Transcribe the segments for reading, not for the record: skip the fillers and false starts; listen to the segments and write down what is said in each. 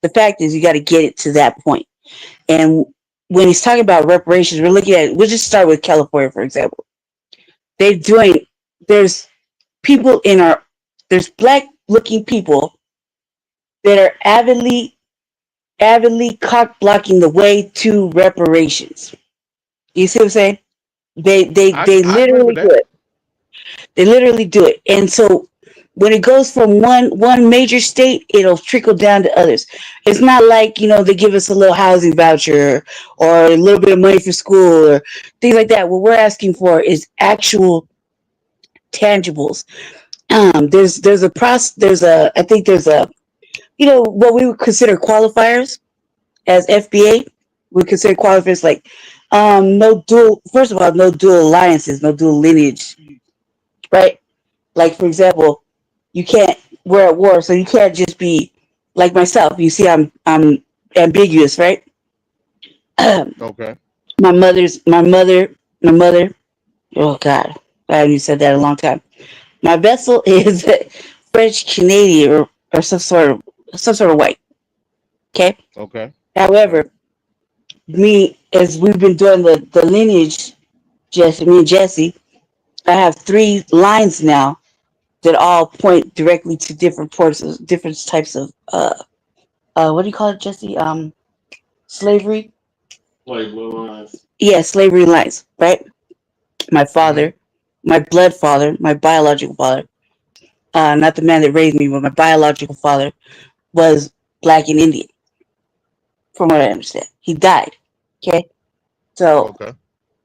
The fact is, you got to get it to that point. And when he's talking about reparations, we'll just start with California, for example. They're doing, there's people there's black looking people that are avidly cock blocking the way to reparations. You see what I'm saying? They I agree literally with do that. it. They literally do it. And so when it goes from one major state, it'll trickle down to others. It's not like, they give us a little housing voucher or a little bit of money for school or things like that. What we're asking for is actual tangibles. There's a process. I think there's a, what we would consider qualifiers as FBA. We consider qualifiers like no dual. First of all, no dual alliances, no dual lineage, right? Like, for example, you can't. We're at war, so you can't just be like myself. You see, I'm ambiguous, right? Okay. My mother. Oh God, I haven't said that in a long time. My vessel is French Canadian or some sort of white. Okay. Okay. Okay. However, me as we've been doing the lineage, me and Jesse, I have three lines now that all point directly to different ports of different types of what do you call it, Jesse? Slavery. Like blue lines. Yeah, slavery lines, right? My Mm-hmm. father, my blood father, my biological father, not the man that raised me, but my biological father was black and Indian, from what I understand. He died. Okay. So Okay.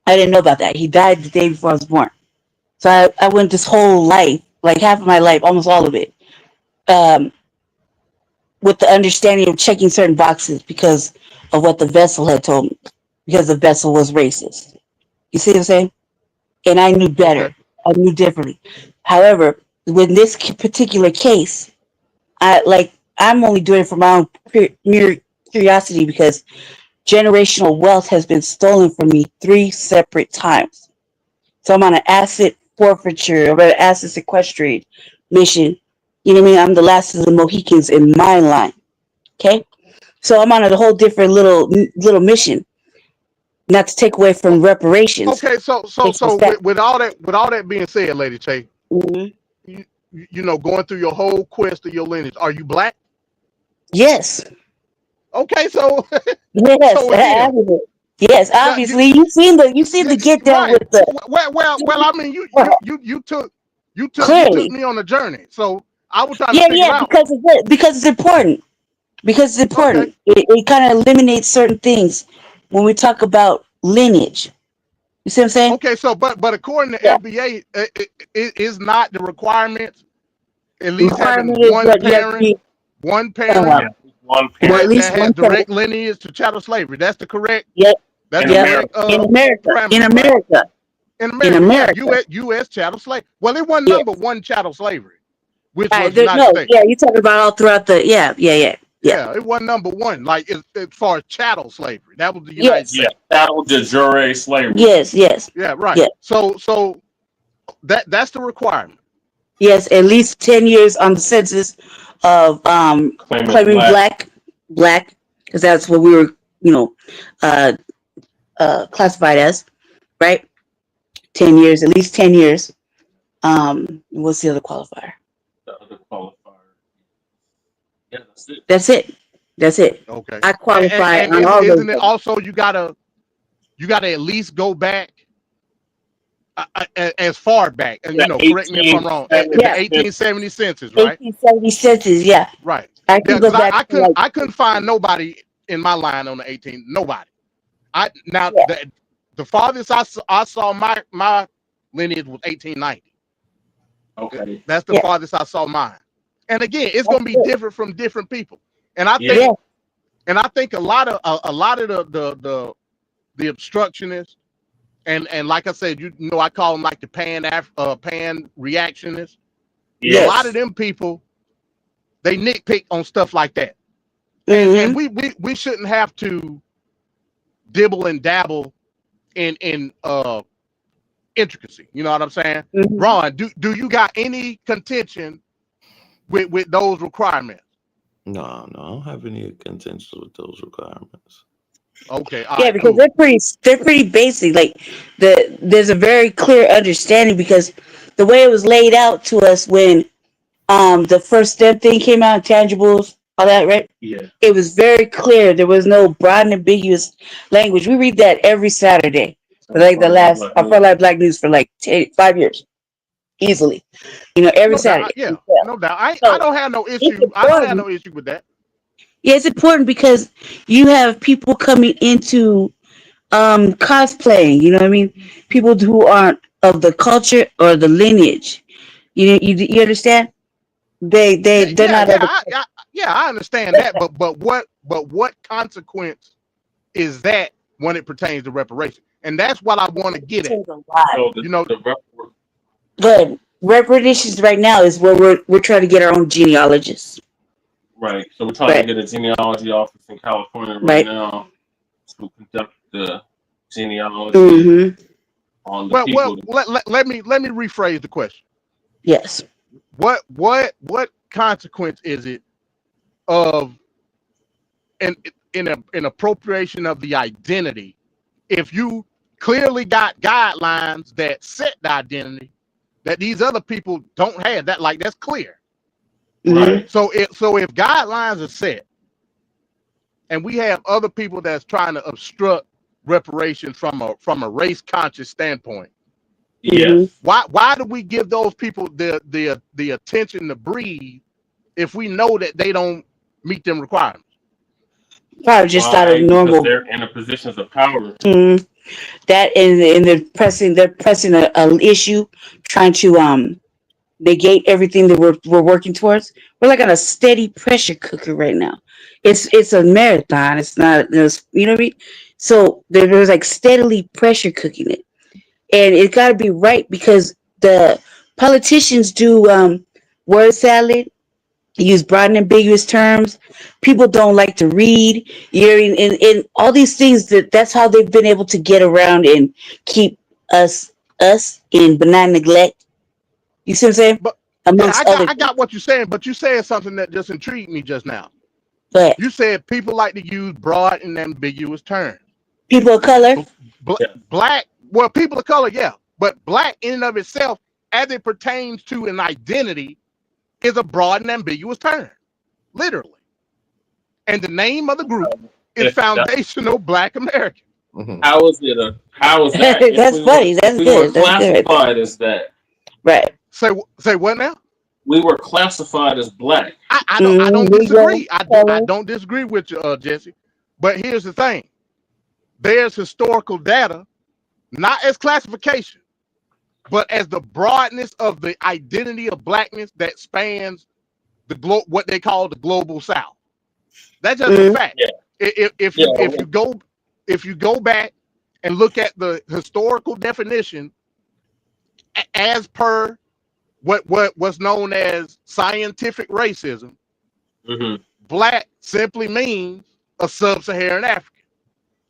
I didn't know about that. He died the day before I was born. So I went this whole life, like half of my life, almost all of it, um, with the understanding of checking certain boxes because of what the vessel had told me, because the vessel was racist. You see what I'm saying? And I knew better. Okay. I knew differently. However, with this particular case, I'm only doing it for my own mere curiosity because generational wealth has been stolen from me 3 separate times. So I'm on an asset forfeiture or an asset sequestration mission. You know what I mean? I'm the last of the Mohicans in my line. Okay, so I'm on a whole different little mission, not to take away from reparations. Okay. It's So just that. with all that being said, Lady Che, Mhm. going through your whole quest of your lineage, are you black? Yes, Okay. So yes, so again, yes. yeah, you, Obviously, you seen the get down right. with the Well. I mean, you took clearly. me on a journey. So I was trying to Yeah, figure yeah, out. because it's important. Because it's Okay. important. It kind of eliminates certain things when we talk about lineage. You see what I'm saying? Okay. So, but according to Yeah. FBA, it is not the requirements. At The least requirement having is what you have to be one parent uh, Yeah, one at parent. least that has one parent. direct lineage to chattel slavery. That's the correct. Yep. That's In the Yep. correct America. In America. In parameters, right? America. In In America, yeah, America. U.S. chattel slave. Well, it wasn't number Yes. one chattel slavery, which All right. was United No. States. Yeah. You're talking about all throughout the. Yeah. Yeah. Yeah. Yeah. Yeah, it wasn't number one. Like as far as chattel slavery, that was the United Yes. Yeah, States. chattel de jure slavery. Yes. Yes. Yeah, right. Yes. So that's the requirement. Yes. At least 10 years on the census of Claimant claiming black. black, because that's what we were, you know, uh, classified as, right? 10 years, at least 10 years. What's the other qualifier? The other qualifier. Yeah, that's it. That's it. That's it. Okay. I And, qualify and on isn't all those isn't it levels. also you gotta at least go back as far back, and The correct me if I'm wrong, at the Yeah, 1870 1870 census, right? 1870 census. Yeah, Right. I Yeah, can go because back I to couldn't like I couldn't find nobody in my line on the 18. Nobody. I now yeah, the farthest I saw my lineage was 1890. Okay. That's the yeah, farthest I saw mine. And again, it's that's gonna be it. different from different people. And I Yeah. think Yeah, and I think a lot of the obstructionists and like I said, I call them like the pan reactionists. A lot Yes. of yes. them people they nitpick on stuff like that, and Mm-hmm. we shouldn't have to dibble and dabble in intricacy. You know what I'm saying? Mm-hmm. Ron, do you got any contention with those requirements? No, I don't have any contentions with those requirements. Okay, all Yeah, right, because cool. they're pretty basic. Like there's a very clear understanding because the way it was laid out to us when the first step thing came out, intangibles, all that, right? Yeah. It was very clear. There was no broad and ambiguous language. We read that every Saturday for like the last for like Black News for like 5 years easily. You know, every No doubt, Saturday. yeah, Yeah. no doubt. I So don't have no it's issue. I don't have important. no issue with that. Yeah, it's important because you have people coming into cosplaying. You know what I mean? People who aren't of the culture or the lineage. You understand? Yeah, They're yeah, not of yeah, the yeah. I understand that, but what consequence is that when it pertains to reparation? And that's what I want to get at. a lot. So You know, Good. Reparations right now is where we're trying to get our own genealogists. right. So we're trying to Right. get a genealogy office in California right Right. now to conduct the genealogy Mm-hmm. on the well, people. let me rephrase the question. Yes. What consequence is it of an appropriation of the identity if you clearly got guidelines that set the identity that these other people don't have? That, like, that's clear. Mm-hmm. Right. So if guidelines are set and we have other people that's trying to obstruct reparations from a race conscious standpoint, Mm-hmm. Yes. why do we give those people the attention to breathe if we know that they don't meet them requirements? Probably just out of Why? Because normal. they're in a positions of power. Mm-hmm. That and they're pressing a issue, trying to negate everything that we're working towards. We're like on a steady pressure cooker right now. It's a marathon. It's not. You know what I mean? So there's like steadily pressure cooking it, and it got to be right because the politicians do word salad, use broad and ambiguous terms. People don't like to read. And all these things that's how they've been able to get around and keep us in benign neglect. You see what I'm saying? But yeah, Amongst other I things. got what you're saying, but you said something that just intrigued me just now. But You said people like to use broad and ambiguous terms. people of color, Yes. Black, well, people of color, yeah, but black in and of itself, as it pertains to an identity, is a broad and ambiguous term, literally. And the name of the group is Foundational Black American. Mhm. How is it how is that? that's funny. If That's we were good. That's good. classified as that, Right. Say what now? we were classified as black. I don't Negro, disagree. I color. don't disagree with you, Jesse. But here's the thing: there's historical data, not as classification, but as the broadness of the identity of blackness that spans what they call the global South. That's just a Mm, fact. Yeah. If Yeah. you go back and look at the historical definition as per what's known as scientific racism, hmm black simply means a sub-Saharan African.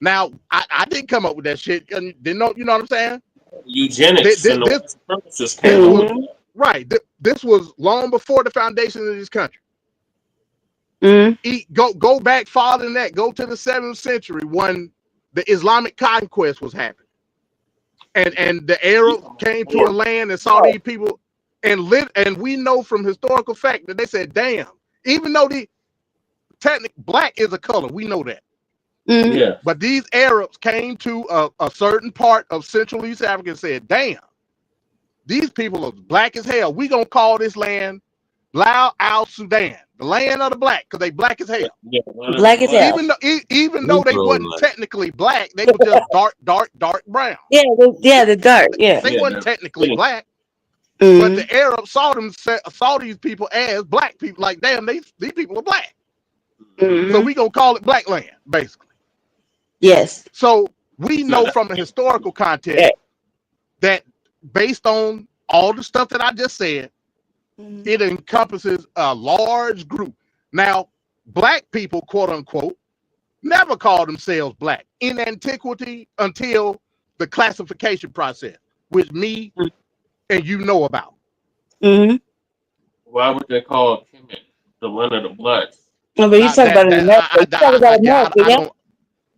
Now, I didn't come up with that shit. Didn't know, you know what I'm saying? Eugenics and the white This supremacists this came up was with mm, that. right. This was long before the foundation of this country. mm, Go back farther than that. Go to the 7th century when the Islamic conquest was happening, and the Arabs came to a land and saw these people, and we know from historical fact that they said, "Damn." Even though the technic black is a color, we know that. mm. Yeah. But these Arabs came to a certain part of Central East Africa and said, "Damn, these people are black as hell. We gonna call this land Blau al Sudan, the land of the black, because they black as hell." Yeah. One of the Black as black. hell. Even though they Negro wasn't like. technically black, they were just dark brown. Yeah, the dark. Yeah. They Yeah. wasn't technically black, but Mm, the Arabs saw these people as black people. Like, damn, these people are black. So mm. we gonna call it black land, basically. Yes. So we So know that, from a historical Yeah. context that based on all the stuff that I just said, Mm, it encompasses a large group. Now, black people, quote unquote, never called themselves black in antiquity until the classification process, which me and you know about. mm. why would they call Kemet the land of the blacks? No, but you're talking about in America. You're talking about America, yeah?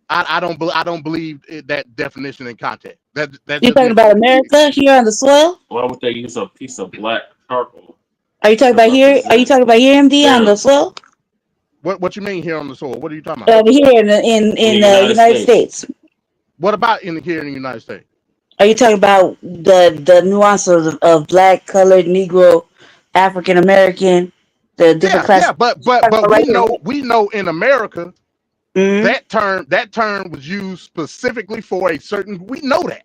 I don't believe that definition in context. That You're just talking makes about America here on the soil? Why would they use a piece of black charcoal Are you talking to about here? Are you represent talking about here, MD, on the them soil? what you mean here on the soil? What are you talking about? Over here in in the the United United States? States. What about here in the United States? Are you talking about the nuance of black, colored, Negro, African American, the different Yeah, classes? but Right here, right? we know in America Mm-hmm. that term was used specifically for a certain. We know that.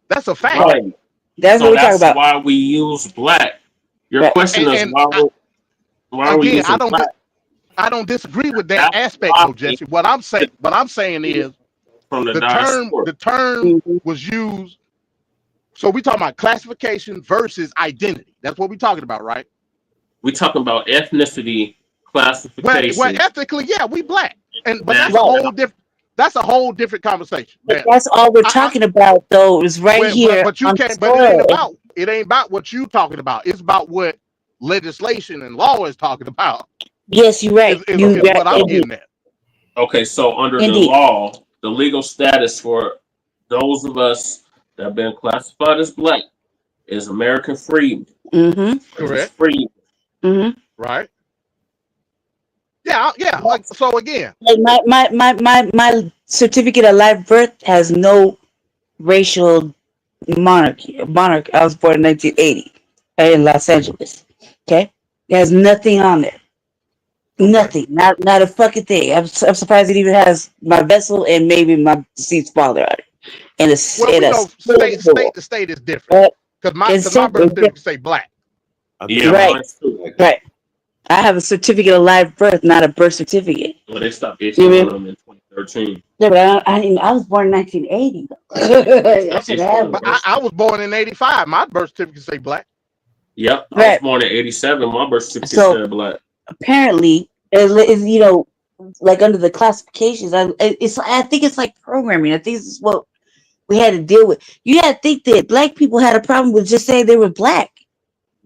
That's a fact. Right. That's what So we're talking that's about. why we use black. Your Right. question is And why are we again, using black? I don't disagree with that That's aspect, why though, Jesse. What I'm saying is from the diaspora. the term Mm-hmm. was used. So we talking about classification versus identity. That's what we're talking about, right? We talking about ethnicity classification. Well, ethically, yeah, we black, but That's that's a whole different conversation. But that's all we're talking about, though, is right here But you on can't. the But soil. it ain't about what you talking about. It's about what legislation and law is talking about. Yes, you're right. Is You right, what I'm indeed. getting at. okay. So under the Indeed. law, the legal status for those of us that have been classified as black is American freedom. Mm-hmm. Correct. Freedom. Mm-hmm. Right. Yeah. Like, so again, Like my certificate of live birth has no racial monarch. I was born in 1980 in Los Angeles. Okay, it has nothing on there. Nothing. Not a fucking thing. I'm surprised it even has my vessel and maybe my deceased father on it. And well, we know state to state is different because my birth certificate say black. Yeah, right. mine's too. Right. I have a certificate of live birth, not a birth certificate. Well, they stopped issuing them in 2013. Yeah, but I was born in 1980. I should have. But I was born in '85. My birth certificate say black. Yep, I was born in '87. My birth certificate said black. Apparently, you know, like under the classifications, I think it's like programming. I think this is what we had to deal with. You had to think that black people had a problem with just saying they were black.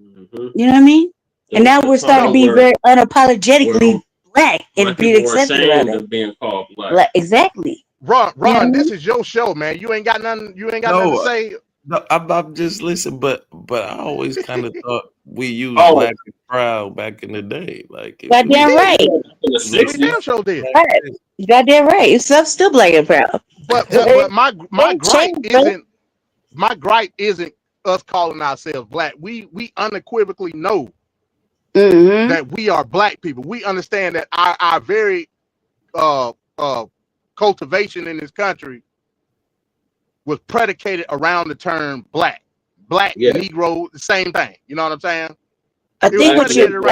Mm-hmm. You know what I mean? And now we're starting to be very unapologetically black and being accepted about it. Being called black. Exactly. Ron, this is your show, man. You ain't got nothing. You ain't got nothing to say. No, I'm just listening, but I always kind of thought we used black and proud back in the day. Like goddamn right. We damn sure did. Right. Goddamn right. It's still black and proud. But my gripe isn't us calling ourselves black. We unequivocally know that we are black people. We understand that our very cultivation in this country was predicated around the term black, Negro, the same thing. You know what I'm saying? I think what you're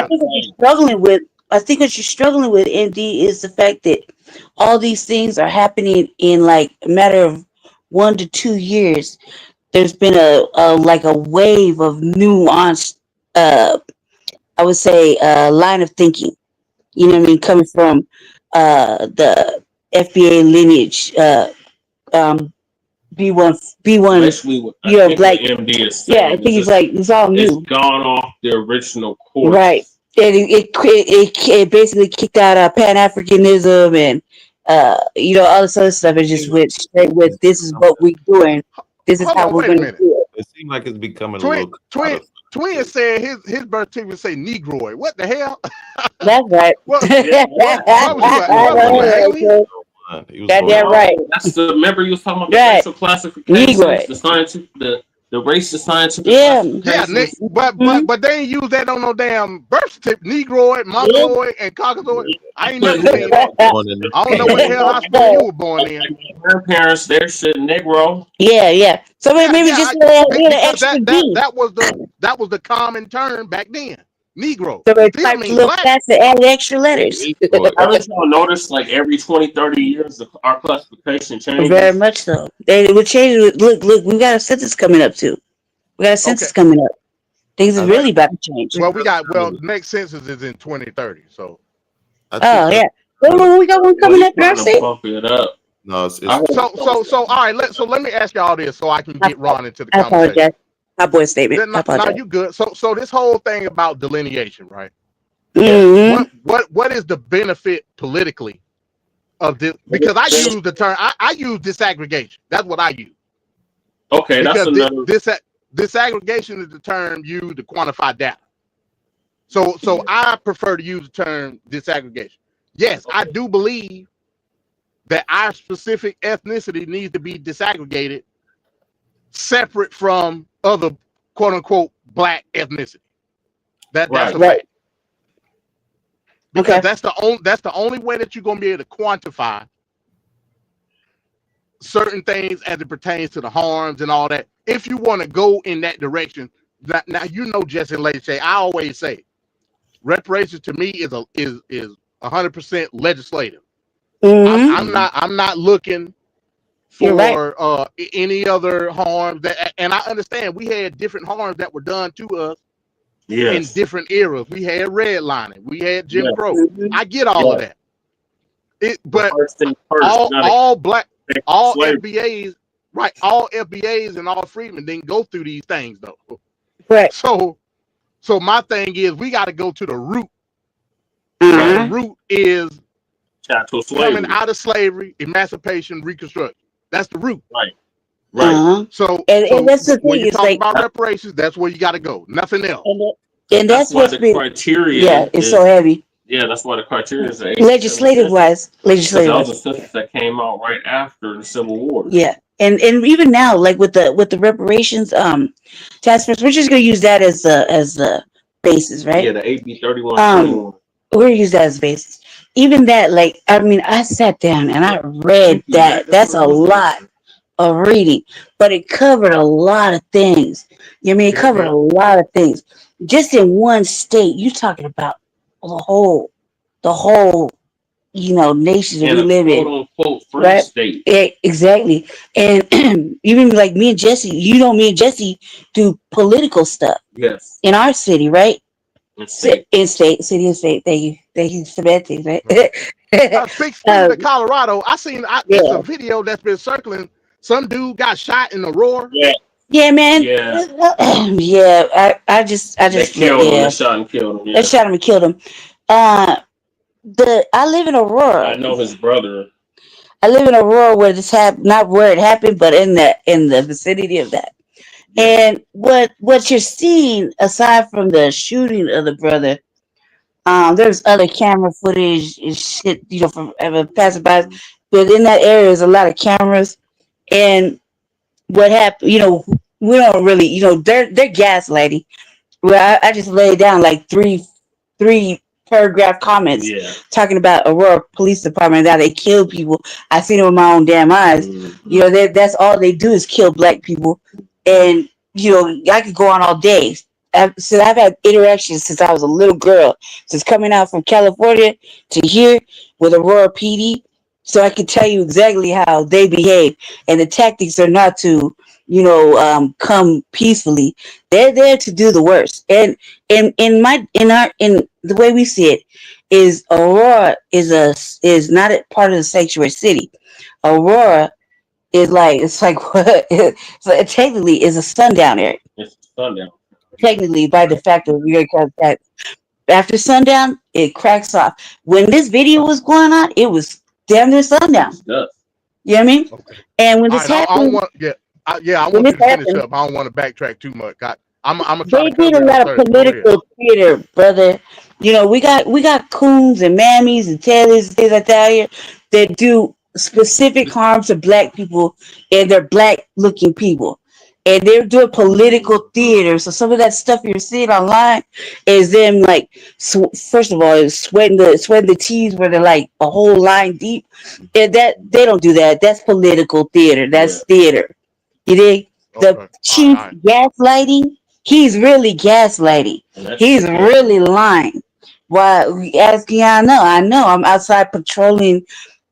struggling with, MD, is the fact that all these things are happening in like a matter of 1 to 2 years. There's been a wave of nuanced, I would say, line of thinking. You know what I mean? Coming from the FBA lineage, B1, you're black. MD is yeah, I think it's all new. It's gone off the original course. Right. And it basically kicked out Pan-Africanism and all this other stuff. It just went straight with this is what we're doing. This is how we're going to do it. It seems like it's becoming a Twin said his birth certificate say Negroid. What the hell? That's right. Goddamn right. That's the remember you was talking about the racial classifications, the scientific, the racist scientific. Yeah, but they ain't use that on no damn birth certificate. Negroid, Mongoloid, and Caucasoid. I ain't never seen that. I don't know what the hell hospital you were born in. Her parents, they're shit Negro. Yeah. So maybe just an extra D. That was the common term back then. Negro. So they typed a little faster, added extra letters. I just notice like every 20, 30 years, our classification changes. Very much so. They would change. Look, we got a census coming up too. We got a census coming up. Things are really about to change. Well, the next census is in 2030. So. Yeah. Well, we got one coming up. Bump it up. No, so all right. Let me ask y'all this so I can get Ron into the conversation. I apologize. My boy statement. Now you good. So this whole thing about delineation, right? Mm-hmm. What is the benefit politically of this? Because I use the term, I use disaggregation. That's what I use. Okay, that's Because another. disaggregation is the term used to quantify data. So I prefer to use the term disaggregation. Yes, I do believe that our specific ethnicity needs to be disaggregated, separate from other quote unquote black ethnicity. That's a Right. fact. Because Okay. that's the only way that you're gonna be able to quantify certain things as it pertains to the harms and all that. If you want to go in that direction, now you know, Jesse and Lady Shay, I always say reparations to me is 100% legislative. Mm-hmm. I'm not looking You're right. for any other harms that, and I understand we had different harms that were done to us in different eras. We had redlining, we had Jim Crow. Mm-hmm. I get all of that. But all all FBAs, right? All FBAs and all freedmen didn't go through these things though. Right. So my thing is we got to go to the root. Uh-huh. The root is coming slavery. out of slavery, emancipation, reconstruction. That's the root. Right. Uh-huh. So and that's the when thing. you It's talk like, about reparations, that's where you got to go. Nothing else. and that's why what's the been, criteria. yeah, it's so heavy. Yeah, that's why the criteria is Legislative wise. That was a census that came out right after the Civil War. Yeah. And even now, like with the reparations task force, we're just gonna use that as the basis, right? Yeah, the AB 3121. We're gonna use that as basis. Even that, like, I mean, I sat down and I read that. That's a lot of reading, but it covered a lot of things. You know what I mean? It covered a lot of things. Just in one state, you're talking about the whole, nation that we live in. Quote unquote free Right? state. Yeah, exactly. And even like me and Jesse, me and Jesse do political stuff. Yes. In our city, right? In state, city and state. Thank you, semantics, right? Speaking of Colorado, it's a video that's been circling. Some dude got shot in Aurora. Yeah, man. Yeah. I just they killed him. They shot and killed him. Yeah. They shot him and killed him. I live in Aurora. I know his brother. I live in Aurora where this happened, not where it happened, but in the vicinity of that. And what you're seeing, aside from the shooting of the brother, there's other camera footage and shit, from passing by. But in that area, there's a lot of cameras. And what happened, we don't really, they're gaslighting. Well, I just laid down like three paragraph comments talking about Aurora Police Department, how they kill people. I seen it with my own damn eyes. Mm-hmm. That's all they do is kill black people. And I could go on all day. I've had interactions since I was a little girl, since coming out from California to here with Aurora PD. So I can tell you exactly how they behave, and the tactics are not to, come peacefully. They're there to do the worst. And in the way we see it, is Aurora is not a part of the sanctuary city. Aurora is what? It's like technically is a sundown area. It's sundown. Technically, by de facto, after sundown, it cracks off. When this video was going on, it was damn near sundown. You know what I mean? Okay. And when this happened, I want you to finish up. I don't want to backtrack too much. I'm gonna try to did a lot of political theater, brother. We got coons and mammies and tailors and things like that here that do specific harm to black people, and they're black looking people. And they're doing political theater. So some of that stuff you're seeing online is them like, first of all, is sweating the tees where they're like a whole line deep. And that they don't do that. That's political theater. That's theater. You dig? The chief gaslighting, he's really gaslighting. He's really lying. Why? Asking, I know. I'm outside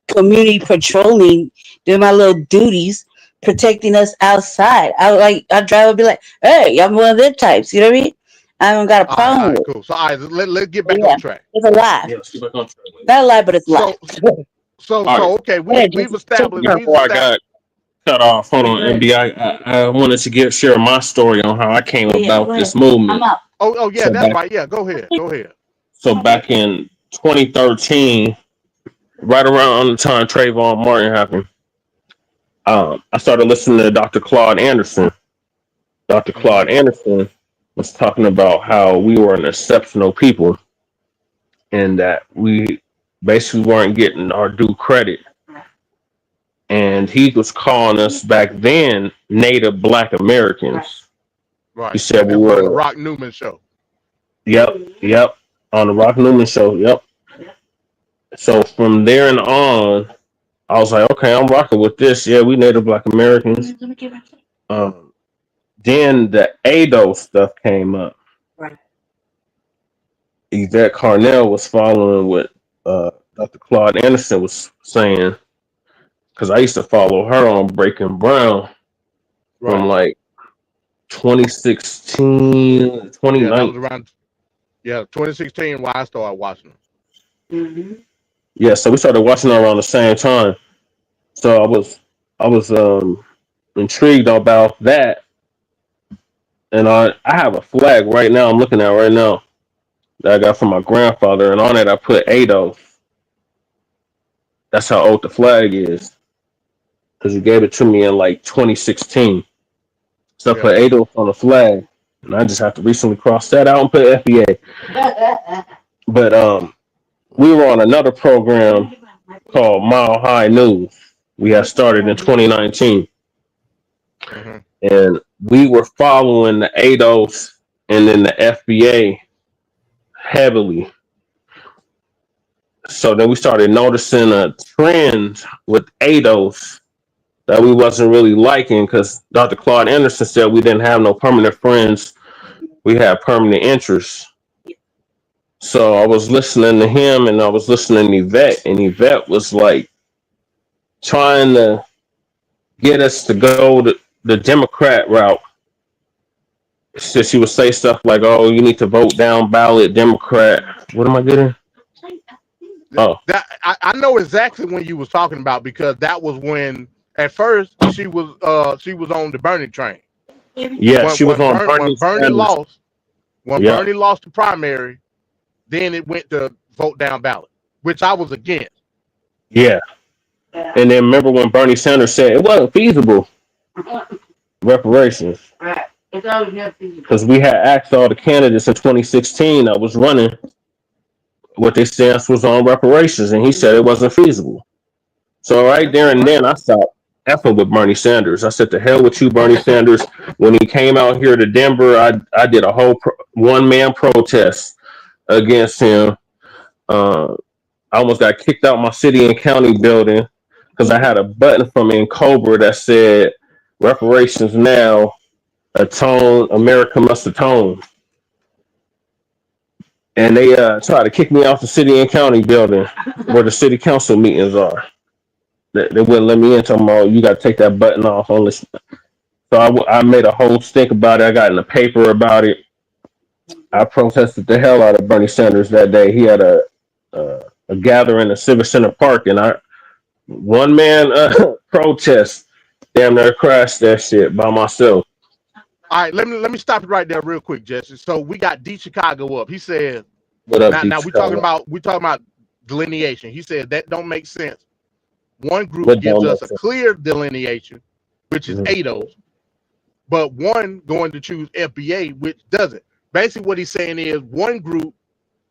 community patrolling, doing my little duties, protecting us outside. I drive and be like, hey, I'm one of them types. You know what I mean? I don't got a problem with it. Cool. So let's get back on track. It's a lie. Yeah, let's get back on track. Not a lie, but it's a lie. So okay, we've established. Before I got cut off, hold on, MB. I wanted to share my story on how I came about this movement. I'm out. Oh yeah, that's right. Yeah, go ahead. So back in 2013, right around the time Trayvon Martin happened, I started listening to Dr. Claude Anderson. Dr. Claude Anderson was talking about how we were an exceptional people and that we basically weren't getting our due credit. And he was calling us back then Native Black Americans. Right. He said we That was on the were. Rock Newman show. Yep. On the Rock Newman show. Yep. So from there and on, I was like, okay, I'm rocking with this. Yeah, we Native Black Americans. Then the ADO stuff came up. Right. Yvette Carnell was following what Dr. Claude Anderson was saying, because I used to follow her on Breaking Brown from like 2016, 2019. Yeah, that was around 2016 when I started watching them. Yeah, so we started watching her around the same time. So I was intrigued about that. And I have a flag right now I'm looking at right now that I got from my grandfather, and on it I put ADO. That's how old the flag is. Because he gave it to me in like 2016. So I put ADO on the flag. And I just have to recently cross that out and put FBA. But we were on another program called Mile High News. We had started in 2019. And we were following the ADOS and then the FBA heavily. So then we started noticing a trend with ADOS that we wasn't really liking, because Dr. Claude Anderson said we didn't have no permanent friends. We had permanent interests. So I was listening to him and I was listening to Yvette, and Yvette was like trying to get us to go the Democrat route. So she would say stuff like, oh, you need to vote down ballot Democrat. What am I getting? Oh, that I know exactly when you was talking about, because that was when at first she was on the Bernie train. Yeah, she was on when Bernie lost. When Yeah. Bernie lost the primary, then it went to vote down ballot, which I was against. Yeah. And then remember when Bernie Sanders said it wasn't feasible, reparations. Right. It's always not feasible. Because we had asked all the candidates in 2016 that was running what their stance was on reparations, and he said it wasn't feasible. So right there and then I stopped effing with Bernie Sanders. I said, to hell with you, Bernie Sanders. When he came out here to Denver, I did a whole one-man protest against him. I almost got kicked out my city and county building because I had a button from Cobra that said, reparations now, atone, America must atone. And they tried to kick me off the city and county building where the city council meetings are. They wouldn't let me in, talking about, you got to take that button off. So I made a whole stink about it. I got in the paper about it. I protested the hell out of Bernie Sanders that day. He had a gathering in Civic Center Park, and one man protest, damn near crashed that shit by myself. All right, let me stop it right there real quick, Jesse. So we got D Chicago up. He said, "What up, now we talking about delineation." He said that don't make sense. One group gives us a clear delineation, which is ADOS, but one going to choose FBA, which doesn't. Basically, what he's saying is one group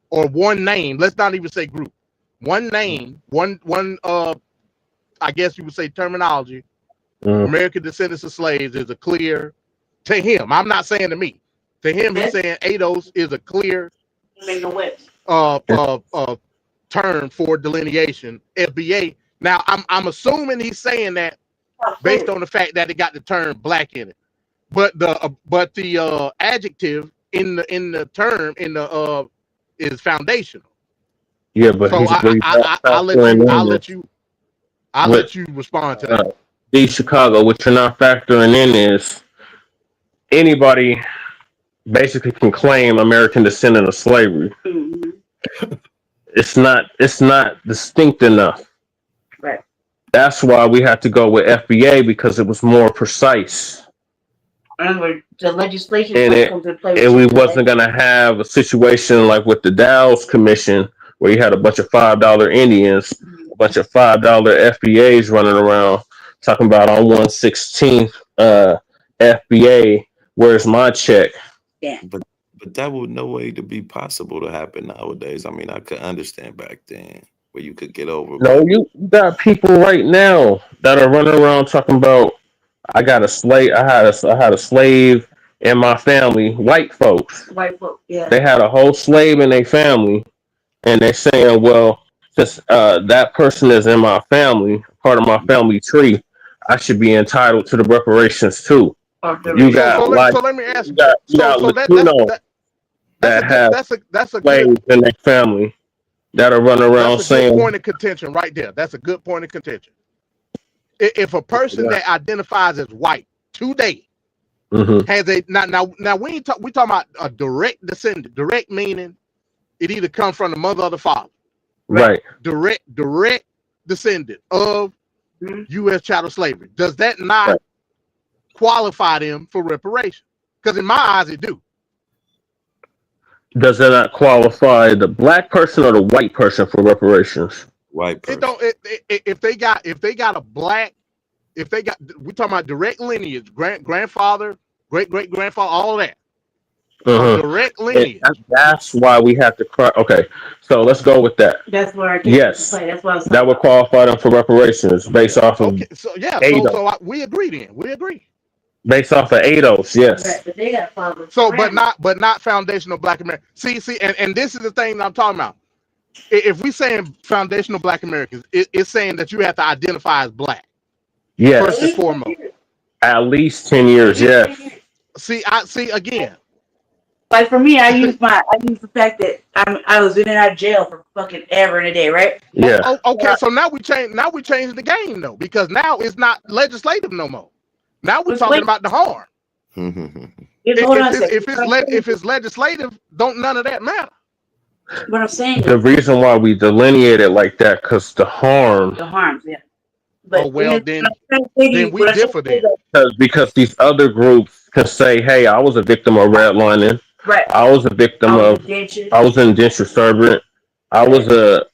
or one name. Let's not even say group. One name, one. I guess you would say terminology. American descendants of slaves is a clear. To him, I'm not saying to me. To him, he's saying ADOS is a clear term for delineation. FBA. Now, I'm assuming he's saying that based on the fact that it got the term black in it, but the adjective in the term is foundational. Yeah, but so I'll let you respond to that. D Chicago, what you're not factoring in is anybody basically can claim American descendant of slavery. It's not distinct enough. Right. That's why we had to go with FBA, because it was more precise. The legislation and comes into play. we wasn't gonna have a situation like with the Dow's Commission where you had a bunch of $5 Indians, a bunch of $5 FBAs running around talking about on 1/16th FBA, where's my check? Yeah. But that would no way to be possible to happen nowadays. I mean, I could understand back then where you could get over, No, but you got people right now that are running around talking about I got a slave. I had a slave in my family. White folks. White folk, yeah. They had a whole slave in their family, and they're saying, "Well, since that person is in my family, part of my family tree, I should be entitled to the reparations too." You got like So let me ask you got Latino that have that's a good slaves in their family that are running around that's a good saying, point of contention right there. That's a good point of contention. If a person that identifies as white today has a now we talking about a direct descendant, direct meaning it either comes from the mother or the father, right? Direct descendant of U.S. chattel slavery. Does that not qualify them for reparation? Because in my eyes, it do. Does that not qualify the black person or the white person for reparations? white person. It don't. If they got a black, if they got, we talking about direct lineage, grandfather, great grandfather, all that. Direct lineage. That's why we have to cry. Okay, so let's go with that. That's where I get Yes, to play. That's what I was that would qualify them for reparations based off of Okay, so yeah, ADOS. we agree then. We agree. Based off of ADOS, yes. Right, but they got problems. So, but not foundational Black American. See, and this is the thing that I'm talking about. If we saying foundational Black Americans, it's saying that you have to identify as Black. Yes. First and foremost. At least 10 years, yes. See again. Like for me, I use the fact that I was in and out of jail for fucking ever and a day, right? Yeah. Okay, so now we change the game though, because now it's not legislative no more. Now we're talking about the harm. If it's legislative, don't none of that matter. What I'm saying. The reason why we delineate it like that, because the harms, yeah. But then we differ then. Because these other groups can say, hey, I was a victim of redlining. Right. I was a victim I was an indentured servant. I was a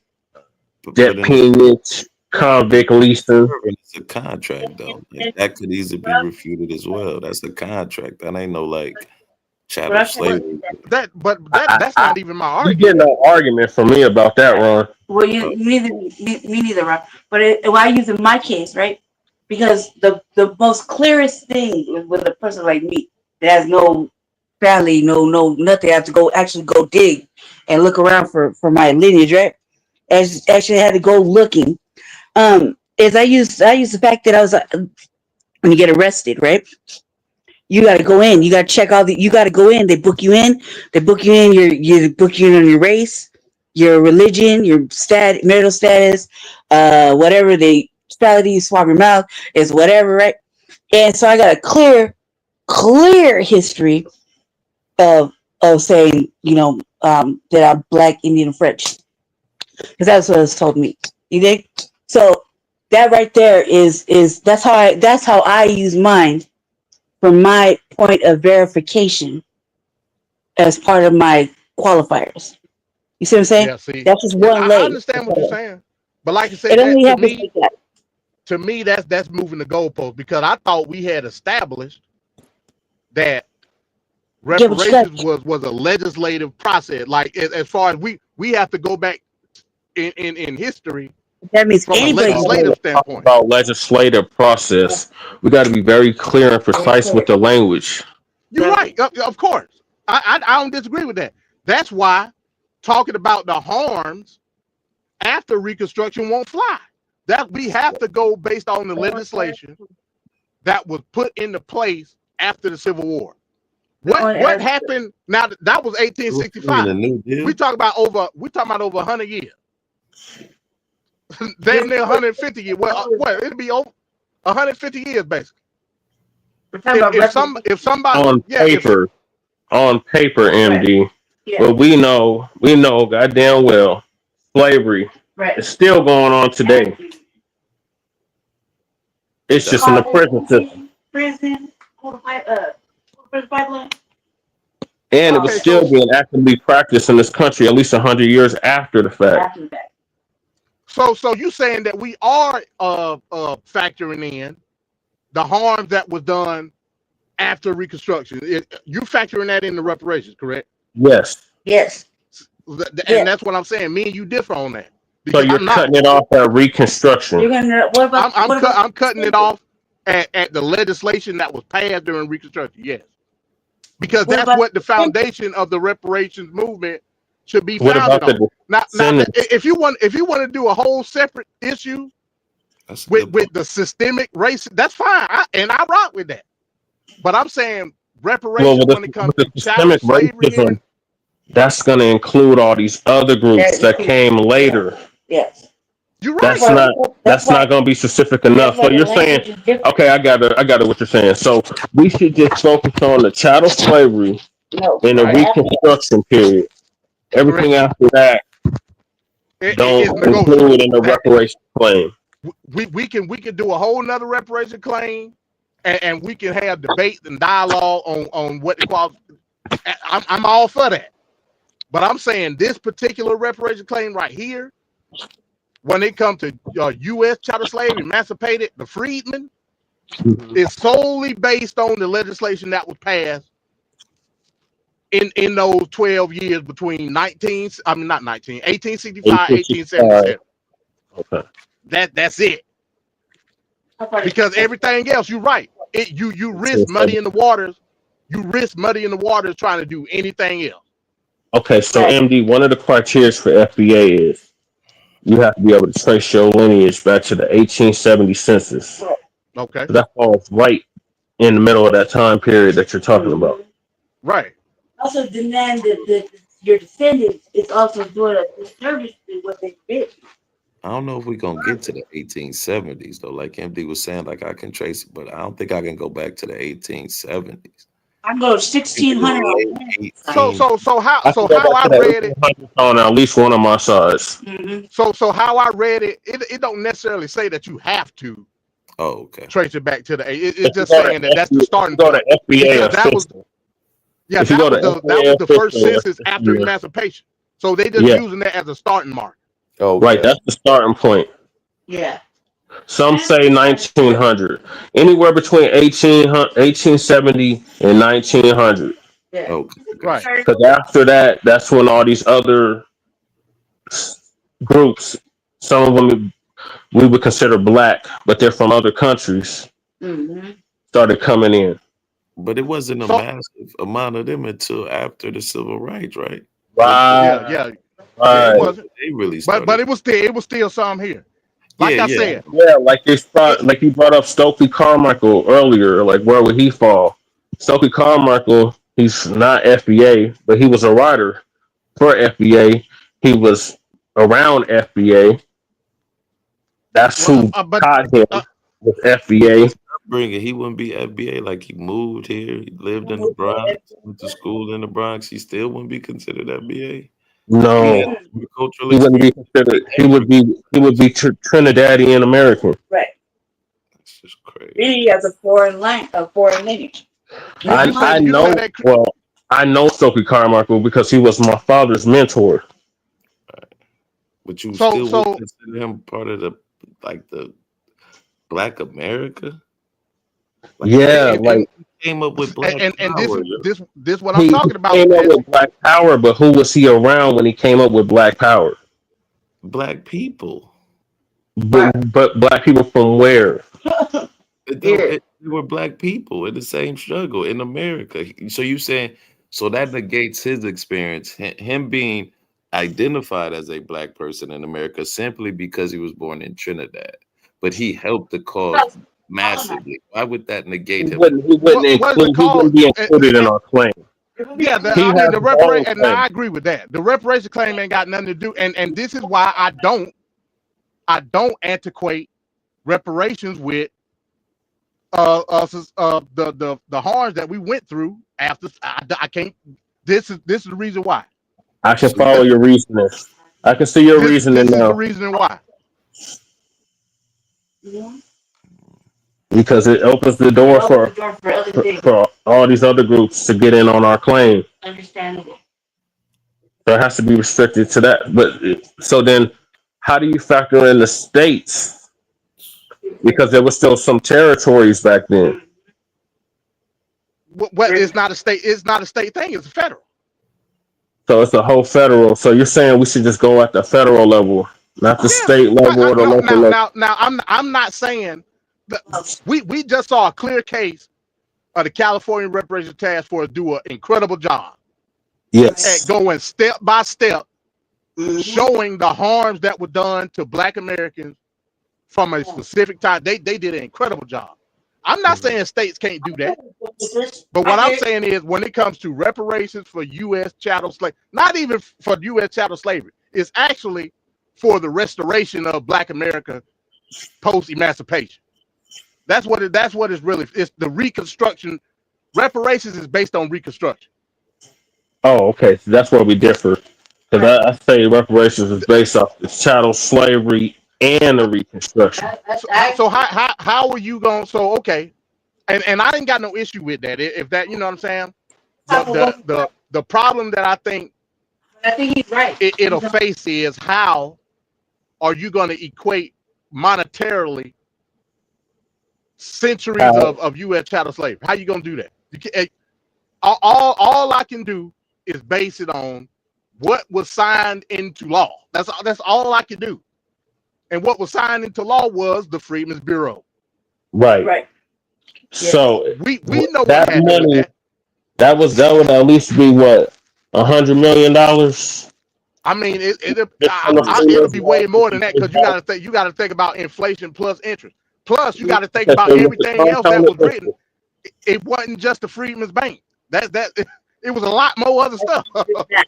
debt peonage, convict leasing. It's a contract though. Like, that could easily be refuted as well. That's a contract. That ain't no like chattel slavery. That's not even my argument. You get no argument from me about that, Ron. Well, me neither, Ron. But I use in my case, right? Because the most clearest thing with a person like me that has no family, no nothing, I have to actually go dig and look around for my lineage, right? Actually had to go looking. Is I use the fact that I was when you get arrested, right? You got to go in. You got to check all you got to go in. They book you in. They book you in. You book you in on your race, your religion, your marital status, whatever they sexuality. You swab your mouth is whatever, right? And so I got a clear history of saying, that I'm Black, Indian, French, because that's what it's told me. You think? So that right there is that's how I use mine from my point of verification as part of my qualifiers. You see what I'm saying? Yeah, see, that's just one leg. I understand what you're saying, but like I said, to me, that's moving the goalpost, because I thought we had established that reparations was a legislative process. Like as far as we have to go back in history. That means from a legislative standpoint. About legislative process, we got to be very clear and precise with the language. You're right, of course. I don't disagree with that. That's why talking about the harms after Reconstruction won't fly. That we have to go based on the legislation that was put into place after the Civil War. What happened? Now that was 1865. We talk about over 100 years. Damn near 150 years. Well, it'll be over 150 years basically. If somebody on paper, MD, but we know goddamn well slavery is still going on today. It's just in the prison system. And it was Okay, still being actively practiced in this country at least 100 years after the fact. so you saying that we are factoring in the harm that was done after Reconstruction? You're factoring that in the reparations, correct? Yes. Yes. And that's what I'm saying. Me and you differ on that. So Because you're I'm not. cutting it off at Reconstruction. I'm cutting it off at the legislation that was passed during Reconstruction. Yes, because that's what the foundation of the reparations movement should be What founded about on. the Now, descendants? if you want to do a whole separate issue with the systemic racism, that's fine, I rock with that. But I'm saying reparations when it comes with the to chattel systemic slavery racism, here. that's going to include all these other groups that came later. Yes. You're right. That's not going to be specific enough. So you're saying, okay, I got it. What you're saying. So we should just focus on the chattel slavery in the Reconstruction period. Everything after that, don't It's include negotiable. in the reparation claim. We can do a whole nother reparation claim, and we can have debate and dialogue on what the quality. I'm all for that, but I'm saying this particular reparation claim right here, when it comes to U.S. chattel slave emancipated the freedmen, is solely based on the legislation that was passed in those 12 years between 1865, 1877. Okay. That's it. Because everything else, you're right. You risk muddying the waters. You risk muddying the waters trying to do anything else. Okay, so MD, one of the criteria for FBA is you have to be able to trace your lineage back to the 1870 census. Okay. So that falls right in the middle of that time period that you're talking about. Right. Also demand that your descendants is also doing a disservice to what they did. I don't know if we're gonna get to the 1870s though. Like MD was saying, like I can trace it, but I don't think I can go back to the 1870s. I go 1600. So how I read it. On at least one of my sides. So how I read it, it don't necessarily say that you have to. Oh, okay. Trace it back to the. It's just saying that's the starting point. Go to FBA. That was the first census after emancipation. So they just using that as a starting mark. Oh, right. That's the starting point. Yeah. Some say 1900. Anywhere between 1870 and 1900. Yeah. Okay. Right. Because after that, that's when all these other groups, some of them we would consider black, but they're from other countries, started coming in. But it wasn't a massive amount of them until after the civil rights, right? Right. Yeah. Right. It wasn't. They really started. But it was still some here. Like I said. Yeah, like you brought up Stokely Carmichael earlier. Like, where would he fall? Stokely Carmichael, he's not FBA, but he was a writer for FBA. He was around FBA. That's who caught him with FBA. He wouldn't be FBA. Like, he moved here, he lived in the Bronx, went to school in the Bronx. He still wouldn't be considered FBA. No, he wouldn't be considered. He would be Trinidadian American. Right. That's just crazy. Really, as a foreign lineage. I know. Well, I know Stokely Carmichael because he was my father's mentor. Right. But you still would consider him part of the Black America. Like came up with Black and Power. This what I'm talking about. He came up with Black Power, but who was he around when he came up with Black Power? Black people. But black people from where? They were black people in the same struggle in America. So you saying, so that negates his experience, him being identified as a black person in America simply because he was born in Trinidad, but he helped the cause massively. Why would that negate him? He wouldn't be included in our claim. Yeah, the reparation, and I agree with that. The reparation claim ain't got nothing to do, and this is why I don't antiquate reparations with the harms that we went through after. I can't. This is the reason why. I can follow your reasoning. I can see your reasoning now. This is the reason why. because it opens the door for other things. for all these other groups to get in on our claim. Understandable. So it has to be restricted to that. But so then, how do you factor in the states? Because there was still some territories back then. What is not a state? It's not a state thing. It's a federal. So it's a whole federal. So you're saying we should just go at the federal level, not the Yeah. state level or the No, local level. now, I'm not saying that we just saw a clear case of the California Reparations Task Force do an incredible job Yes. at going step by step, showing the harms that were done to Black Americans from a specific time. They did an incredible job. I'm not saying states can't do that, but what I'm saying is when it comes to reparations for U.S. chattel slavery, not even for U.S. chattel slavery, it's actually for the restoration of Black America post-emancipation. That's what it's really. It's the reconstruction. Reparations is based on reconstruction. Oh, okay. So that's where we differ. Because I say reparations is based off the chattel slavery and the reconstruction. So how are you going? So okay, and I ain't got no issue with that. If that, you know what I'm saying. The problem that I think he's right. It'll face is how are you going to equate monetarily centuries of U.S. chattel slavery? How you going to do that? You can't, all I can do is base it on what was signed into law. That's all I can do. And what was signed into law was the Freedmen's Bureau. Right. So we know that what happened money, with that. that would at least be what, $100 million. I mean, it'll be way more than that because you got to think about inflation plus interest. Plus, you got to think about everything else that was written. It wasn't just the Freedmen's Bank. It was a lot more other stuff. Okay,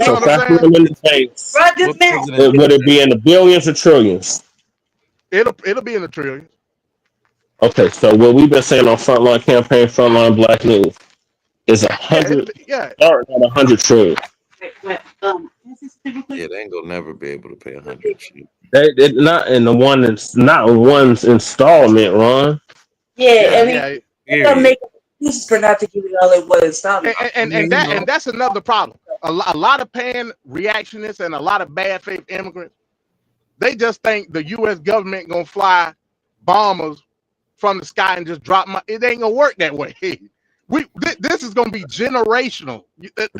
so factor in the banks. Would it be in the billions or trillions? It'll be in the trillions. Okay, so what we've been saying on Frontline Campaign, Frontline Black News is 100. Starting at 100 trillion. Yeah, they ain't gonna never be able to pay 100. They not in the one. It's not one's installment, Ron. Yeah, I mean, make excuses for not to give it all in one installment. And that's another problem. A lot of pan reactionists and a lot of bad faith immigrants, they just think the U.S. government gonna fly bombers from the sky and just drop it ain't gonna work that way. This is gonna be generational.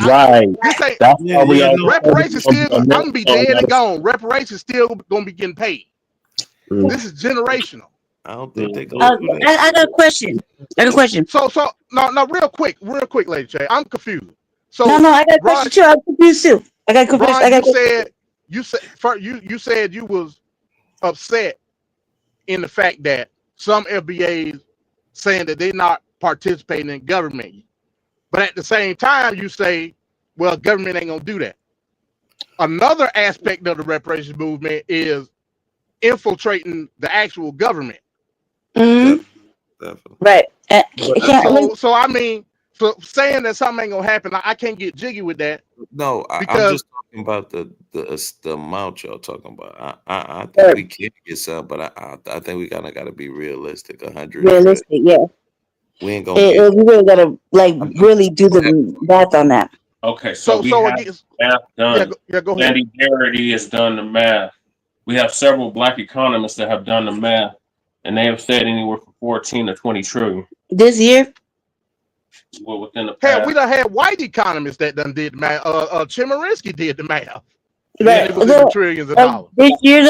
Right. This ain't reparations still. I'm gonna be dead and gone. Reparations still gonna be getting paid. This is generational. I don't think they gonna do that. I got a question. So no, real quick, Lady J. I'm confused. So no, I got a question too. I'm confused too. You said you was upset in the fact that some FBAs saying that they're not participating in government, but at the same time you say, well, government ain't gonna do that. Another aspect of the reparations movement is infiltrating the actual government. Mm-hmm. Definitely. Right. So I mean, so saying that something ain't gonna happen, I can't get jiggy with that. No, I'm just talking about the amount y'all talking about. I think we can get some, but I think we kind of got to be realistic. 100. Realistic, yeah. We ain't gonna. We really gotta really do the math on that. Okay, so we have math done. Go ahead. Andy Garrity has done the math. We have several Black economists that have done the math, and they have said anywhere from 14 to 20 trillion. This year? Well, within the past. We done had white economists that done did the math. Chemerinsky did the math. Right. It was in the trillions of dollars. This year,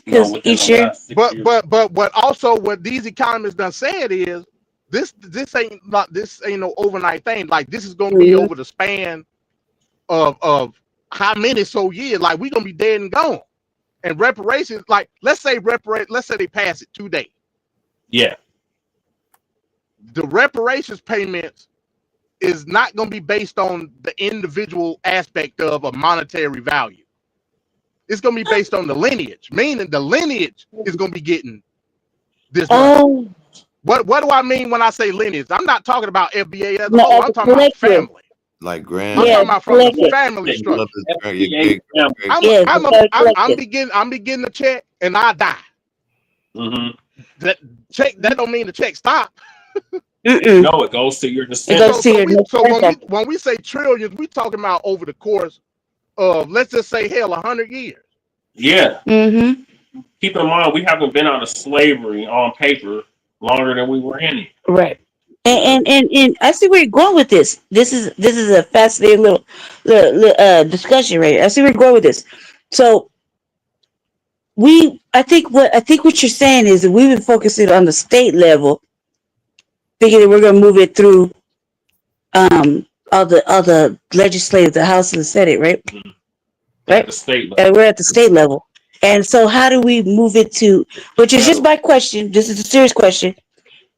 because each year. But also what these economists done said is this ain't no overnight thing. Like this is gonna be over the span of how many years. Like we're gonna be dead and gone. And reparations, like let's say they pass it today. Yeah. The reparations payments is not going to be based on the individual aspect of a monetary value. It's going to be based on the lineage, meaning the lineage is going to be getting this money. What do I mean when I say lineage? I'm not talking about FBA as a whole. I'm talking about family. Like grand. I'm talking about from the family structure. I'm beginning to check and I die. Mm-hmm. that don't mean the check stop. Mm-mm. No, it goes to your It descendants. goes to your next So level. when we say trillions, we talking about over the course of, let's just say, hell, 100 years. Yeah. Mm-hmm. Keep in mind, we haven't been out of slavery on paper longer than we were in it. Right. And I see where you're going with this. This is a fascinating little discussion, right? I see where you're going with this. So I think what you're saying is that we've been focusing on the state level, thinking that we're going to move it through all the legislative, the House and the Senate, right? Mm-hmm. Right. At the state level. And we're at the state level. And so how do we move it to? Which is just my question. This is a serious question,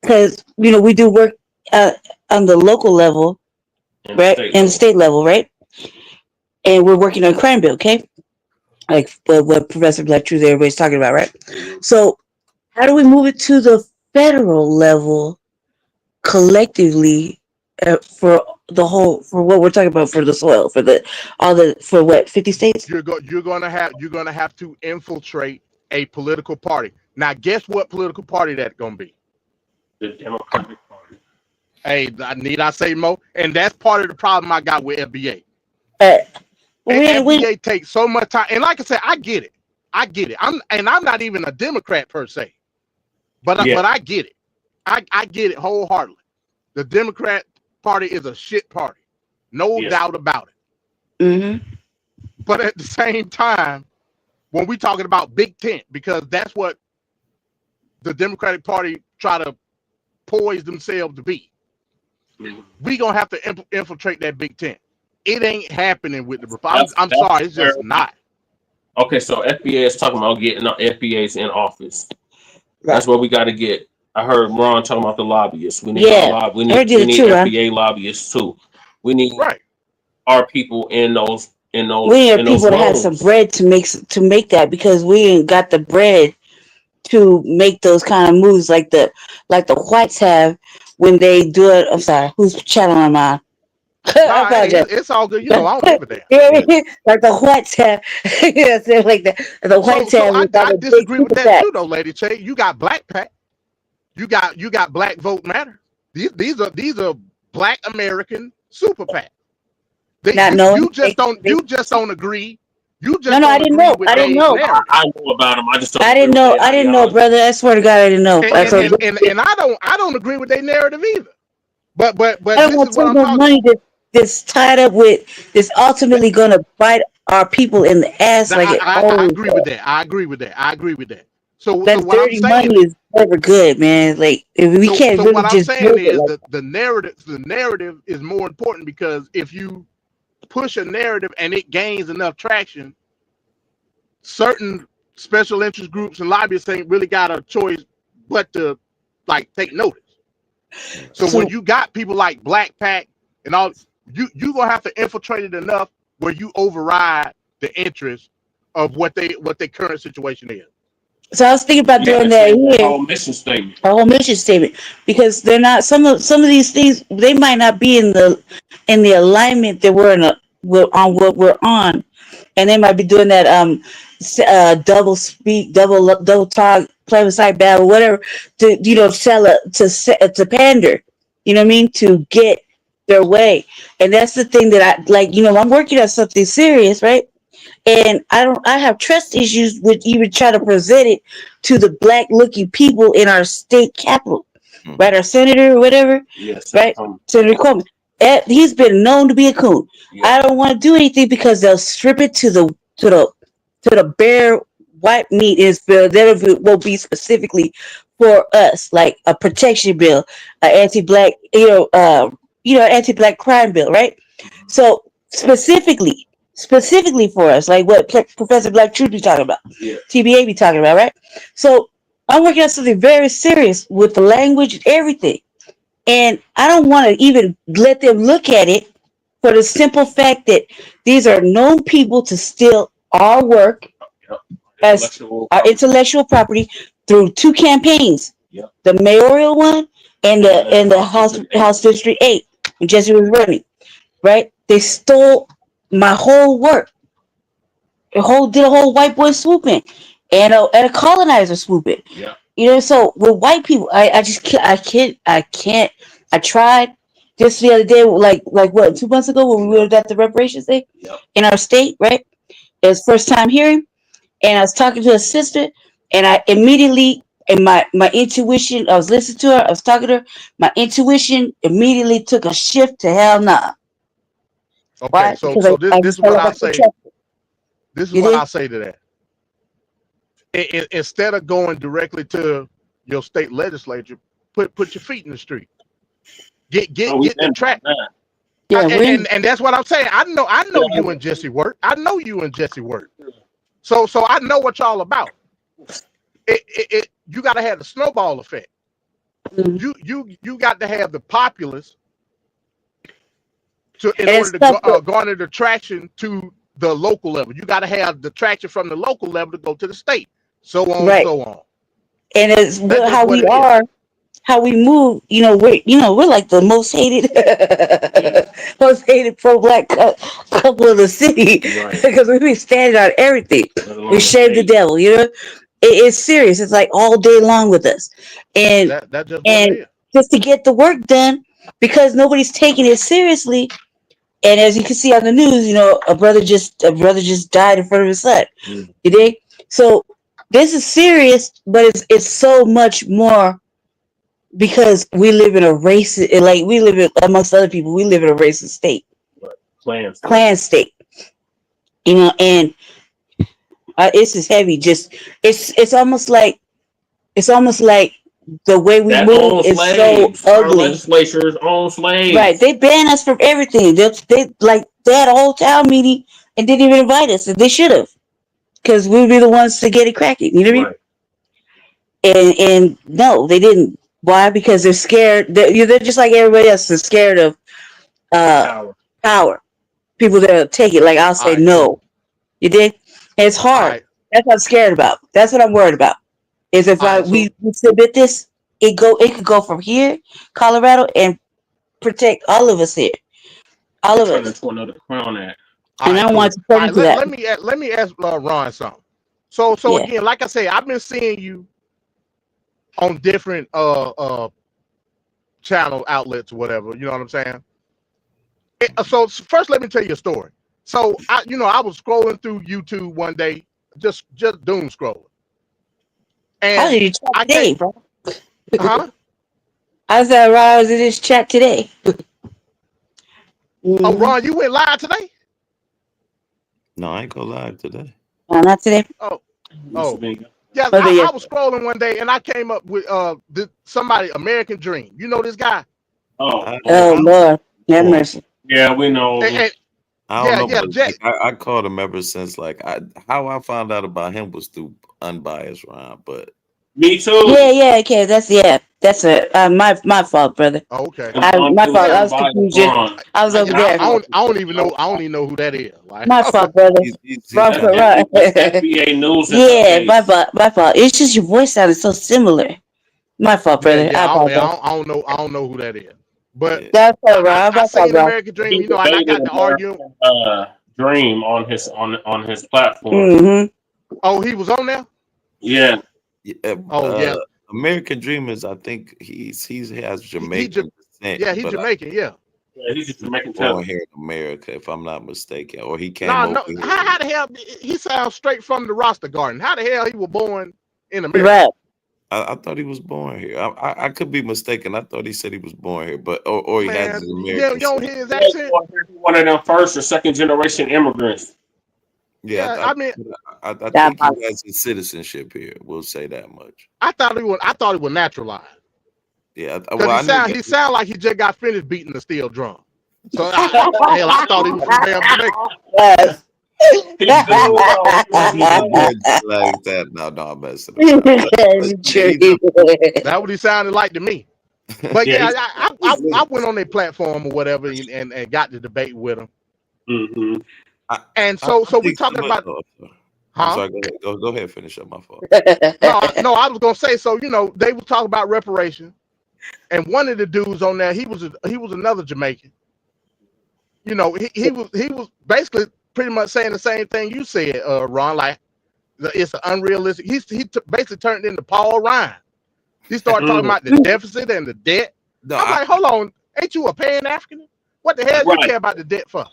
because we do work on the local level, right, and the state level, right, and we're working on a crime bill, okay, like what Professor Blacc, everybody's talking about, right? So how do we move it to the federal level collectively for what we're talking about, for the soil, for what 50 states? You're gonna have to infiltrate a political party. Now, guess what political party that's gonna be? The Democratic Party. Hey, need I say more? And that's part of the problem I got with FBA. FBA takes so much time, and like I said, I get it. I'm not even a Democrat per se, but I get it. I get it wholeheartedly. The Democrat Party is a shit party, no doubt about it. Mm-hmm. But at the same time, when we talking about Big Tent, because that's what the Democratic Party try to poise themselves to be, we gonna have to infiltrate that Big Tent. It ain't happening with the Republicans. I'm sorry, it's just not. Okay, so FBA is talking about getting FBAs in office. That's what we got to get. I heard Ron talking about the lobbyists. We need FBA lobbyists too. We need our people in those. We need people to have some bread to make that, because we ain't got the bread to make those kind of moves like the whites have when they do it. I'm sorry, whose channel am I? It's all good. I don't give a damn. Like the whites have, like the whites have. I disagree with that too, though, Lady Che. You got Black Pack. You got Black Vote Matter. These are Black American super PAC. You just don't agree. I didn't know. I know about them. I just don't. I didn't know, brother. I swear to God, I didn't know. And I don't agree with their narrative either. But I don't want to take no money that's tied up with this ultimately going to bite our people in the ass. I agree with that. I agree with that. So what dirty I'm saying money is never good, man. Like, if we can't. So what I'm saying is that the narrative is more important, because if you push a narrative and it gains enough traction, certain special interest groups and lobbyists ain't really got a choice but to take notice. So when you got people like Black Pack and all, you gonna have to infiltrate it enough where you override the interest of what their current situation is. So I was thinking about doing that here. A whole mission statement, because they're not some of these things. They might not be in the alignment that we're on what we're on, and they might be doing that double speak, double talk, plebiscite battle, whatever, to sell to pander, you know what I mean, to get their way. And that's the thing that I like. I'm working on something serious, right? And I have trust issues with even trying to present it to the black looking people in our state capital, right? Our senator or whatever, right? Senator Coleman. He's been known to be a coon. Yeah. I don't want to do anything because they'll strip it to the bare white meat. That will be specifically for us, like a protection bill, an anti-black, anti-black crime bill, right? So specifically for us, like what Professor Blacc be talking about, TBA be talking about, right? So I'm working on something very serious with the language and everything, and I don't want to even let them look at it for the simple fact that these are known people to steal our work as our intellectual property through 2 campaigns, the mayoral one and the House District 8 when Jesse was running, right? They stole my whole work. Did a whole white boy swooping and a colonizer swooping. You know, so with white people, I just can't. I tried just the other day, like what, 2 months ago when we were at the reparations thing in our state, right? It was first time hearing, and I was talking to a sister, and I immediately, in my intuition, I was listening to her, I was talking to her, my intuition immediately took a shift to hell nah. Okay, Why? so Because so I this just is felt what like I I say. protected. This is You what did? I say to that. Instead of going directly to your state legislature, put your feet in the street. Oh, we Get the been doing track. that. Yeah, when And that's what I'm saying. I know you and Jesse work. I know you and Jesse work. So I know what y'all about. You got to have the snowball effect. You got to have the populace in and order it's to tough. garner the traction to the local level. You got to have the traction from the local level to go to the state. So on, Right. so on. And it's That's just how what we it is. are, how we move. We're like the most hated, most hated pro-black couple of the city Right. because we be standing on everything. We shave the devil. It's serious. It's like all day long with us, and That's just what it and is. just to get the work done because nobody's taking it seriously. And as you can see on the news, a brother just died in front of his son. Mm. You dig? So this is serious, but it's so much more because we live in a racist, like we live in, amongst other people, we live in a racist state, Plans. clan state. And it's just heavy. Just it's almost like the way we That move own is so slaves. Our ugly. legislatures own Right? slaves. They ban us from everything. They had a whole town meeting and didn't even invite us. And they should have, because we'd be the ones to get it cracking. You know what I mean? Right. And no, they didn't. Why? Because they're scared. They're just like everybody else. They're scared of uh Power. power. People that take it. Like I'll All say right, no. cool. You did. And it's All hard. right, That's what I'm scared about. That's what I'm worried about. Is if all right. So we submit this, it could go from here, Colorado, and protect all of us here, all of Turn us. into another Crown Act. all And I right, don't want cool. to turn All right, into that. let me ask Ron something. So Yeah. again, like I say, I've been seeing you on different channel outlets or whatever. You know what I'm saying? So first, let me tell you a story. So I was scrolling through YouTube one day, just doom scrolling, I was and in your chat I can't. today, bro. Huh? I was in this chat today. Oh, Mm-hmm. Ron, you went live today? No, I ain't go live today. No, not today. Oh, Used to oh. be. Yeah, Maybe I yes. was scrolling one day and I came up with somebody, American Dream. You know this guy? Oh, I okay. Oh Lord, have don't, mercy. Yeah, we know. And I don't yeah, know, yeah, but Jet. like I called him ever since. Like how I found out about him was through unbiased Ron, but Me Yeah, too. yeah, okay. That's it. My fault, brother. Oh, okay. My It was fault. I Yeah, was unbiased confused. Ron. I was over there. I don't even know. I don't even know who that is. Like, My fault, brother. he's Wrong That's for kind of right. FBA news and Yeah, my updates. fault. My fault. It's just your voice sounded so similar. My fault, yeah, brother. I yeah. apologize. I don't know. I don't know who that is. But yeah. That's all right. I My fault, seen bro. American Dream. He You know, and I debated got to arguing. American Dream on his platform. Mm-hmm. Oh, he was on there. Yeah, Yeah, Oh yeah, American Dreamers. I think he has he Jamaican descent, yeah, he but Jamaican. Yeah. yeah, he's a Jamaican born talent. here in America, if I'm not mistaken, or he came No, over no. here. How the hell he sounds straight from the roster garden? How the hell he was born in America? Right. I thought he was born here. I could be mistaken. I thought he said he was born here, but or he has Man, his you American don't citizenship. hear his He was accent? born here. He one of them first or second generation immigrants. Yeah, Yeah, I mean, I That think he part. has his citizenship here. We'll say that much. I thought he was naturalized Yeah, because well, I knew he that. sound like he just got finished beating the steel drum. So hell, I thought he was from damn Jamaica. Yes. He do though. He was He was born. born just like that. No, I'm messing around. But yeah, True. That's what he sounded like to me. But Yeah, yeah, he's. I went on their platform or whatever and got to debate with him. Mm-hmm. And I so we think talking some of. about, Oh, sorry. I'm huh? sorry. Go ahead. Go ahead. Finish up. My fault. No, no, I was gonna say, so they were talking about reparations, and one of the dudes on there, he was another Jamaican. He was basically pretty much saying the same thing you said, Ron. Like it's an unrealistic. He basically turned into Paul Ryan. He started talking about the deficit and the debt. No, I'm like, hold on, ain't you a Pan-African? What the hell do you care about the debt for?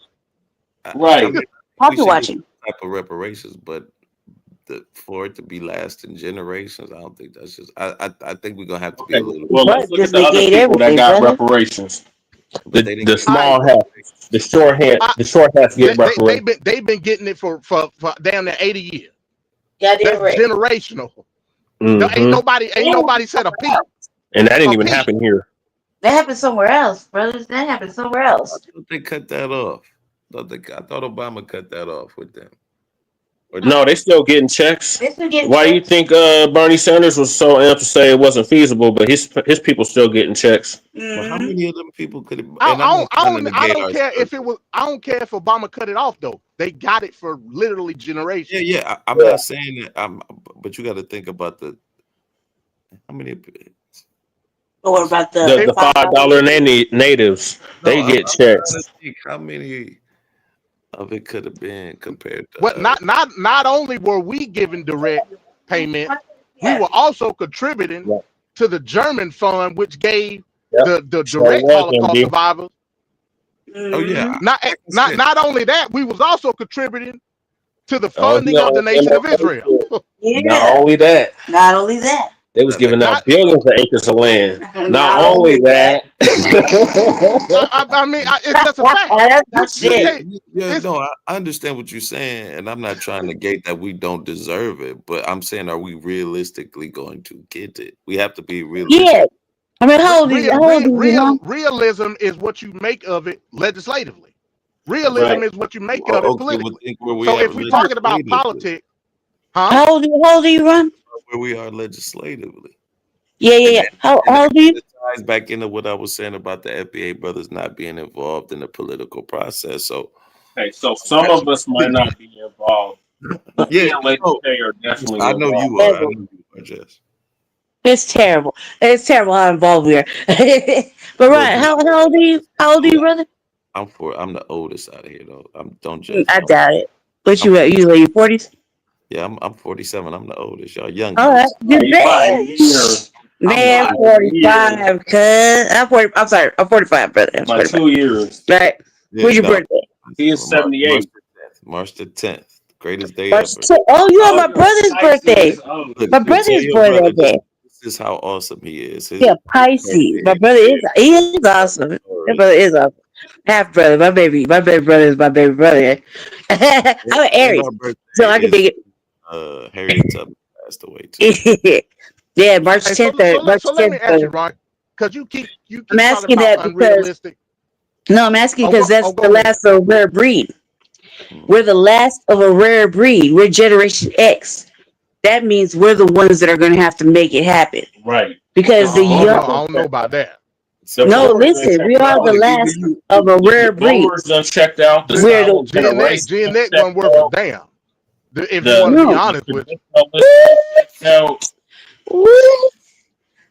Right. I mean, I'll be watching. Type of reparations, but for it to be lasting generations, I don't think that's just. I think we're gonna have to be a little. Well, let's look at the other people that got reparations. The small hats, the short hats get reparations. They've been getting it for damn near 80 years. That's generational. Ain't nobody said a peep. And that didn't even happen here. That happened somewhere else, brothers. That happened somewhere else. I thought they cut that off. I thought Obama cut that off with them. No, they still getting checks. Why do you think Bernie Sanders was so amped to say it wasn't feasible, but his people still getting checks? Well, how many of them people could? I don't care if it was. I don't care if Obama cut it off though. They got it for literally generations. Yeah. I'm not saying that. But you got to think about how many. What about the $5 natives? They get checks. How many of it could have been compared to? But not only were we given direct payment, we were also contributing to the German fund, which gave the direct Holocaust survivors. Oh yeah. Not only that, we was also contributing to the funding of the nation of Israel. Not only that. They was giving out billions of acres of land. Not only that. I mean, it's just a fact. That's shit. I understand what you're saying, and I'm not trying to negate that we don't deserve it, but I'm saying, are we realistically going to get it? We have to be realistic. Yeah. I mean, how old is realism is what you make of it legislatively. Realism is what you make of it politically. So if we're talking about politics, how old do you run? Where we are legislatively. Yeah. How old are you? It ties back into what I was saying about the FBA brothers not being involved in the political process. So some of us might not be involved. Yeah, are definitely I know you are. I know you are, Jess. It's terrible. It's terrible how involved we are. But Ryan, how old are you? How old are you, brother? I'm the oldest out of here, though. Don't judge. I doubt it. What you at? You like your 40s? Yeah, I'm 47. I'm the oldest. Y'all young. All right. Man, 45, cuz. I'm sorry. I'm 45, brother. I'm 45. 2 years. Right. When's your birthday? He is 78. March the 10th. Greatest day ever. Oh, you have my brother's birthday. My brother's birthday. This is how awesome he is. Pisces. My brother is awesome. My brother is awesome. Half brother. My baby brother is my baby brother. I'm an Aries, so I can dig it. Harriet Tubman passed away too. Yeah, March 10th. So let me ask you, Ron, because you keep I'm asking talking that about unrealistic. No, I'm asking because that's the last of a rare breed. We're the last of a rare breed. We're Generation X. That means we're the ones that are going to have to make it happen. Right. Because the young. I don't know about that. No, listen, we are the last of a rare breed. Checked out. We're the Gen X one worth a damn. If you want to be honest with you.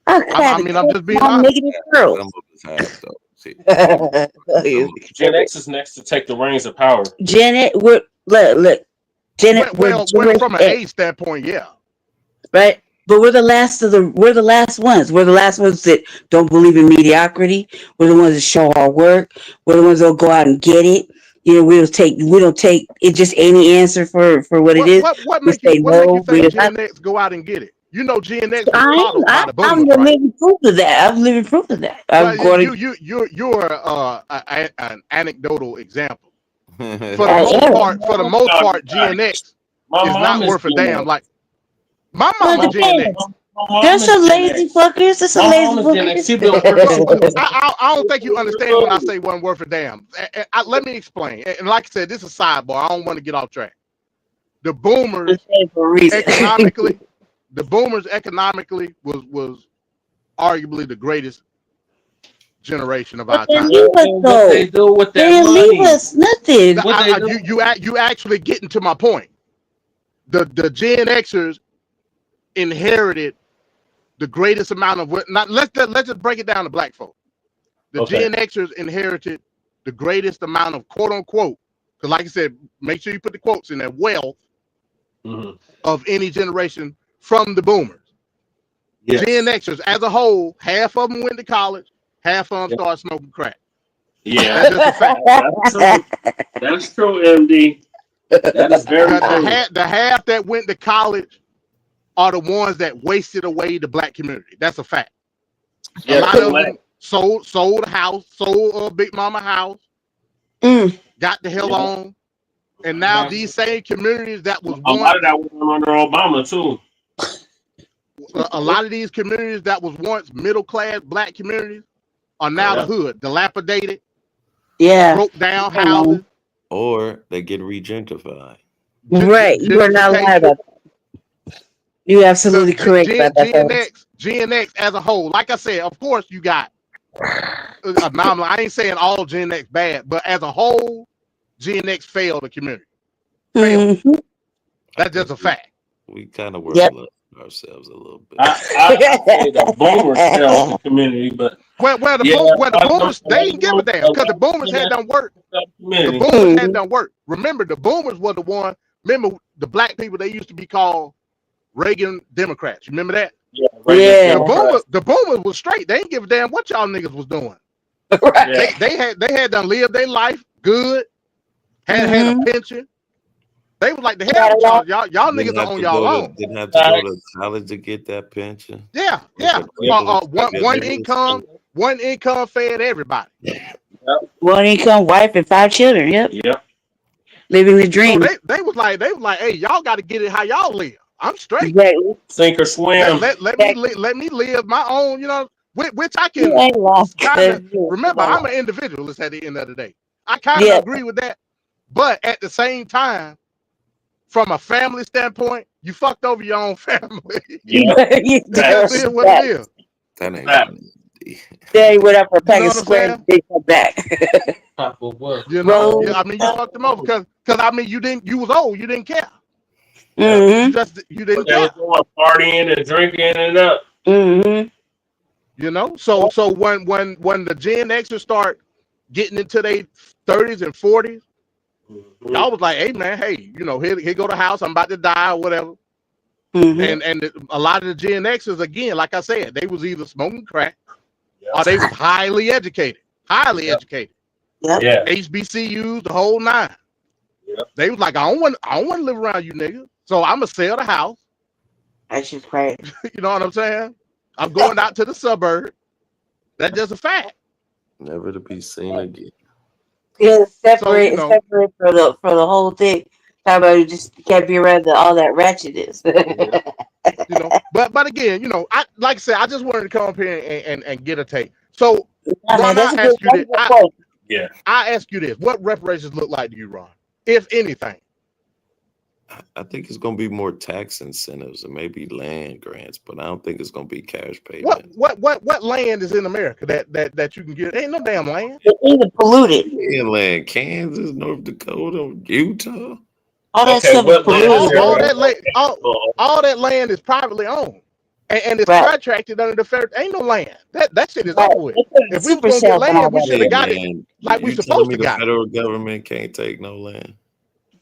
I mean, I'm just being honest. Gen X is next to take the reins of power. Gen X, look. Gen X, well, from an age standpoint, yeah. Right? But we're the last ones. We're the last ones that don't believe in mediocrity. We're the ones that show our work. We're the ones that'll go out and get it. You know, we don't take it just any answer for what it is. What makes you think Gen X go out and get it? You know, Gen X was by the boomers, I'm living proof of that. You're an anecdotal example. For the most part, Gen X is not worth a damn. Like my mama Gen X. There's some lazy fuckers. There's some lazy fuckers. I don't think you understand when I say one worth a damn. Let me explain. And like I said, this is a sidebar. I don't want to get off track. The boomers economically was arguably the greatest generation of our time. What they do with that money? Leave us nothing. You actually getting to my point. The Gen Xers inherited the greatest amount of what. Let's just break it down to black folk. The Gen Xers inherited the greatest amount of quote unquote. Because like I said, make sure you put the quotes in there. Wealth of any generation from the boomers. Yes. Gen Xers as a whole, half of them went to college, half of them started smoking crack. Yeah, That's just a fact. that's true. That's true, MD. That is very true. The half that went to college are the ones that wasted away the black community. That's a fact. Yeah, A lot of them sold a house, sold a Big Mama house, got the hell on, and now these same communities that was a lot of that was under Obama too. A lot of these communities that was once middle class black communities are now the hood, dilapidated, broke down houses, or they get regentrified. Right, you are not lying about that. You're absolutely correct about that. Gen X as a whole, like I said, of course you got. I ain't saying all Gen X bad, but as a whole, Gen X failed the community. That's just a fact. We kind of were ourselves a little bit. I say the boomers failed the community, but the boomers, they didn't give a damn because the boomers had done work. The boomers had done work. Remember, the boomers were the one. Remember, the black people, they used to be called Reagan Democrats. You remember that? Yeah. The boomers was straight. They didn't give a damn what y'all niggas was doing. Right. They had done lived their life good. Had a pension. They was like, the hell with y'all niggas are on y'all own. Didn't have to go to college to get that pension. Yeah. One income fed everybody. One income, wife, and 5 children. Yep. Living the dream. So they was like, hey, y'all got to get it how y'all live. I'm straight. Exactly. Sink or swim. Let me live my own, which I can remember. I'm an individualist at the end of the day. I kind of agree with that, but at the same time, from a family standpoint, you fucked over your own family. That's what it is. That ain't They went up for a pack of squares. They come back. I mean, you fucked them over because you was old. You didn't care. You didn't care. Going partying and drinking and up. So when the Gen Xers start getting into their 30s and 40s, y'all was like, hey man, here go the house. I'm about to die or whatever. And a lot of the Gen Xers, again, like I said, they was either smoking crack or they was highly educated. HBCUs, the whole nine. They was like, I don't want to live around you niggas. So I'm gonna sell the house. That's just crazy. You know what I'm saying? I'm going out to the suburb. That's just a fact. Never to be seen again. Yeah, separate for the whole thing. How about you just can't be around all that ratchetness? But again, like I said, I just wanted to come up here and get a take. So Ron, I ask you this: what reparations look like to you, Ron, if anything? I think it's going to be more tax incentives and maybe land grants, but I don't think it's going to be cash payment. What land is in America that you can get? Ain't no damn land. It's either polluted. Land, Kansas, North Dakota, Utah. All that stuff is polluted. All that land is privately owned, and it's contracted under the federal. Ain't no land. That shit is over with. If we was gonna get land, we should have got it like we supposed to got. The federal government can't take no land.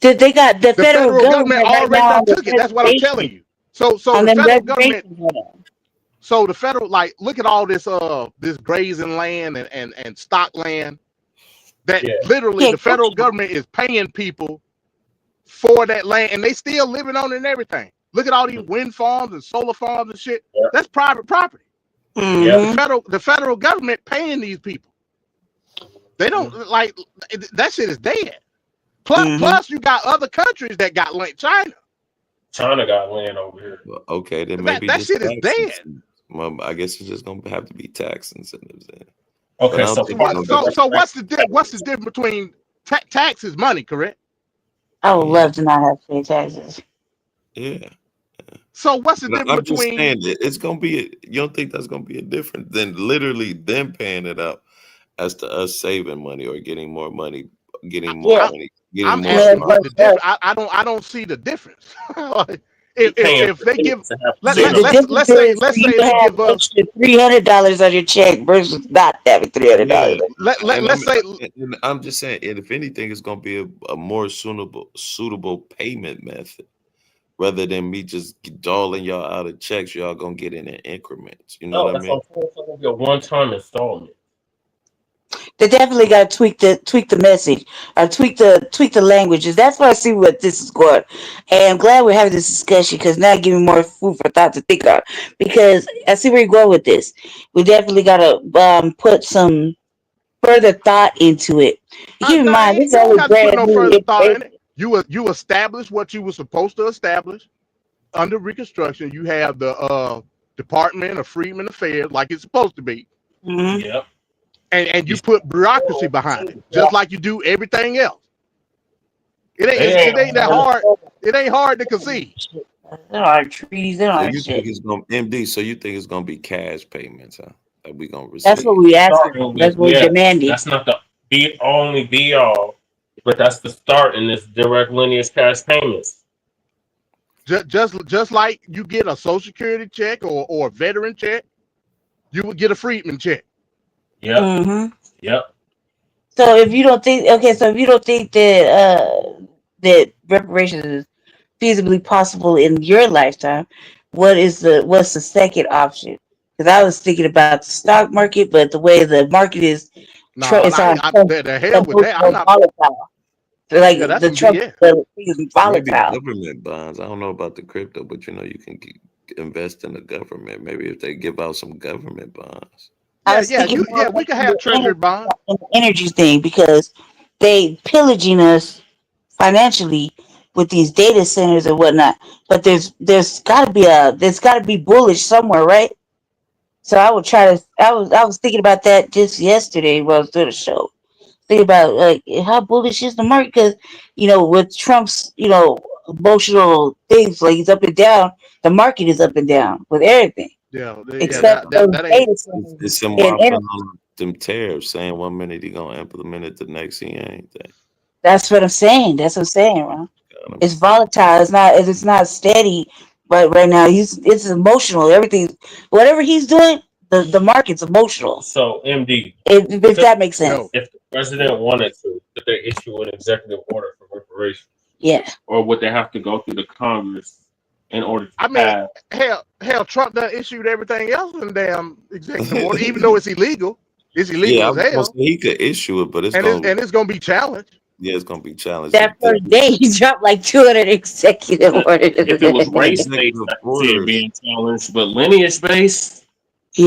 They got the federal government already took it. That's what I'm telling you. So the federal government. So the federal, like, look at all this this grazing land and stock land that literally the federal government is paying people for that land, and they still living on it and everything. Look at all these wind farms and solar farms and shit. That's private property. The federal government paying these people. They don't like that shit is dead. Plus, you got other countries that got land. China got land over here. Well, okay, then maybe that shit is dead. Well, I guess it's just gonna have to be tax incentives then. Okay, so what's the difference between tax is money, correct? I would love to not have to pay taxes. Yeah. So what's the difference I'm just between? saying it's gonna be. You don't think that's gonna be a difference than literally them paying it up as to us saving money or getting more money, getting more money. I'm asking what the difference. I don't see the difference. if they give, let's say they give us $300 on your check versus not having $300. Let's say. I'm just saying, if anything, it's going to be a more suitable payment method rather than me just doling y'all out of checks. Y'all gonna get in increments. You know No, what I that's mean? what I'm saying. It's gonna be a one-time installment. They definitely got to tweak the message or tweak the languages. That's why I see what this is going. And I'm glad we're having this discussion because now it gives me more food for thought to think on. Because I see where you're going with this. We definitely got to put some further thought into it. Keep in No, mind, this is you ain't only got to put brand no new further thought in information. it. You establish what you were supposed to establish under Reconstruction. You have the Department of Freedmen Affairs, like it's supposed to be, Mm-hmm. Yep. and you put bureaucracy behind it, just like you do everything else. It ain't that hard. It ain't hard to conceive. There are trees. There So are you think shit. it's gonna MD? So you think it's gonna be cash payments, huh? That we gonna That's what receive? we asking Starting for. That's with, what we're yeah, demanding. that's not the be all, but that's the start in this direct lineage cash payments. Just like you get a Social Security check or a veteran check, you would get a freedman check. Yep. Mm-hmm. Yep. So if you don't think, okay, so if you don't think that reparations is feasibly possible in your lifetime, what's the second option? Because I was thinking about the stock market, but the way the market is, No, it's on Trump, the hell Trump with that. I'm not. volatile. So like Yeah, that's the some Trump BS. the thing is Maybe volatile. government bonds. I don't know about the crypto, but you know you can invest in the government. Maybe if they give out some government bonds. I Yeah, was thinking more we like can have treasury bonds. in the energy thing because they pillaging us financially with these data centers and whatnot. But there's gotta be bullish somewhere, right? So I would try to. I was thinking about that just yesterday while I was doing a show. Think about like how bullish is the market because with Trump's emotional things like he's up and down. The market is up and down with everything Yeah, except for that ain't. data centers It's him and waffling energy. on them tariffs, saying 1 minute he gonna implement it, the next he ain't. That That's what I'm saying. That's what I'm saying, Ron. kind of It's volatile. It's not steady. But right now, it's emotional. Everything, whatever he's doing, the market's emotional. So MD, If that makes sense. Yo, if the president wanted to, could they issue an executive order for reparations, Yeah. or would they have to go through the Congress in order to I mean, pass? hell, Trump done issued everything else in the damn executive order, even though it's illegal. It's yeah, illegal I as was gonna hell, say he could issue it, but and it's gonna be challenged. it's gonna be challenging. That first day, he dropped like 200 executive orders. If it was The race based, executive I could see it orders, being challenged, but lineage based,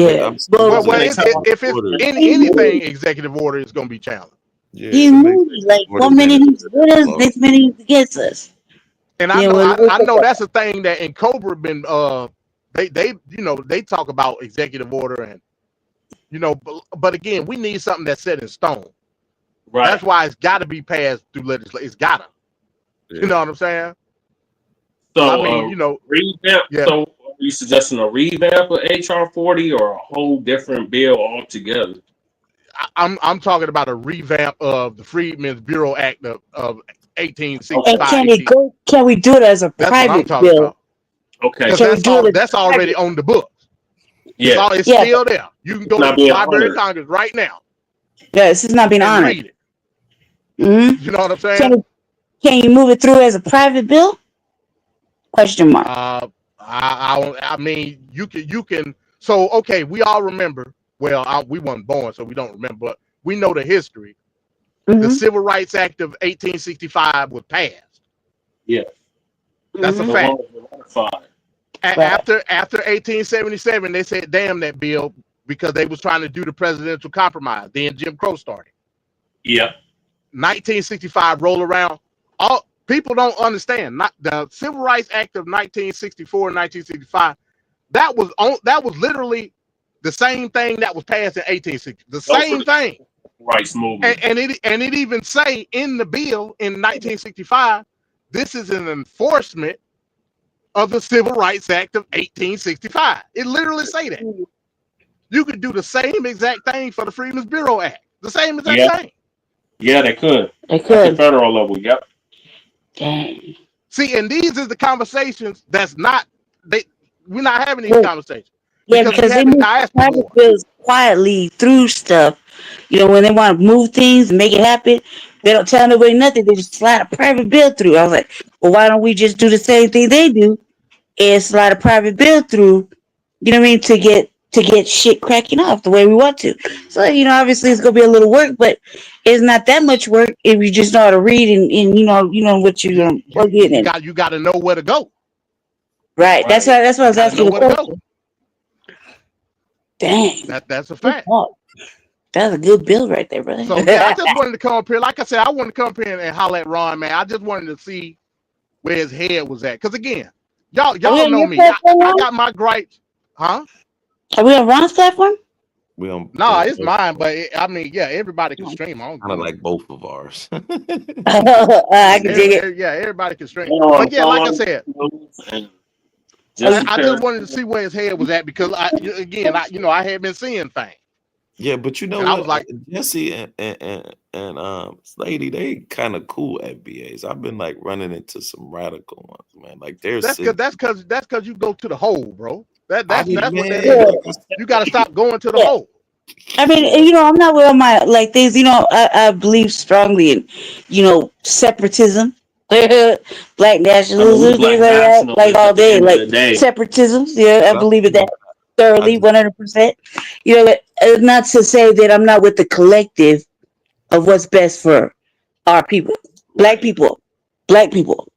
but Yeah. I'm saying Well, those Well, anytime. if it's orders. anything executive order, it's gonna be challenged. Yeah, he's them moody. executive Like orders one ain't minute a he's with us, law. next minute he's against us. And You know, I know that's a thing that in Cobra been they talk about executive order and but again we need something that's set in stone. Right. That's why it's got to be passed through legislation. It's gotta. Yeah. You know what I'm saying? So, I mean, revamp. yeah. So, are you suggesting a revamp of HR 40 or a whole different bill altogether? I'm talking about a revamp of the Freedmen's Bureau Act of and 1865. can we do it as a That's what I'm private talking bill? about. Okay. Because Can we do it as a that's already private? on the books. Yeah. It's Yeah, still there. You can It's go to not the being Library of honored. Congress right now yeah, this is not being and honored. read it. Hmm. You know what I'm saying? Can you move it through as a private bill? Question mark. I mean, you can. So okay, we all remember. Well, we weren't born, so we don't remember. But we know the history. The Hmm. Civil Rights Act of 1865 was passed. Yeah. That's a Hmm. No fact. longer ratified. Right. After 1877, they said, "Damn that bill," because they was trying to do the presidential compromise. Then Jim Crow started. Yeah. 1965 roll around. All people don't understand. Not the Civil Rights Act of 1964 and 1965. That was literally the same thing that was passed in 1860. The Those were same the thing. rights movement. And it even say in the bill in 1965, this is an enforcement of the Civil Rights Act of 1865. It literally say that. You could do the same exact thing for the Freedmen's Bureau Act. The same exact Yeah. thing. Yeah, they could. They At the could. federal level. Yep. See, and these is the conversations that's not we're not having these Well, conversations yeah, because we because they haven't move asked for private more. bills quietly through stuff. When they want to move things and make it happen, They don't tell nobody nothing. They just slide a private bill through. I was like, well, why don't we just do the same thing they do and slide a private bill through? You know what I mean? To get shit cracking off the way we want to. So obviously it's gonna be a little work, but it's not that much work if you just know how to read and you know what you're gonna plug in. You got to know where to go. Right. That's what I was asking the question. Dang. That's a fact. That's a good build right there, brother. So yeah, I just wanted to come up here. Like I said, I wanted to come up here and holler at Ron, man. I just wanted to see where his head was at. Because again, y'all know me. I got my gripes. Huh? Are we on Ron's platform? It's mine, but everybody can stream. I kind of like both of ours. I can dig it. Yeah, everybody can stream. But yeah, like I said, I just wanted to see where his head was at because I had been seeing things. Yeah, but I was like Jesse and Slady, they kind of cool FBAs. I've been like running into some radical ones, man. Like that's because you go to the hole, bro. That's what that is. You got to stop going to the hole. I mean, I'm not with all my things. I believe strongly in, separatism, black nationalism, things like that, like all day, like separatism. Yeah, I believe in that thoroughly, 100%. Not to say that I'm not with the collective of what's best for our people, black people.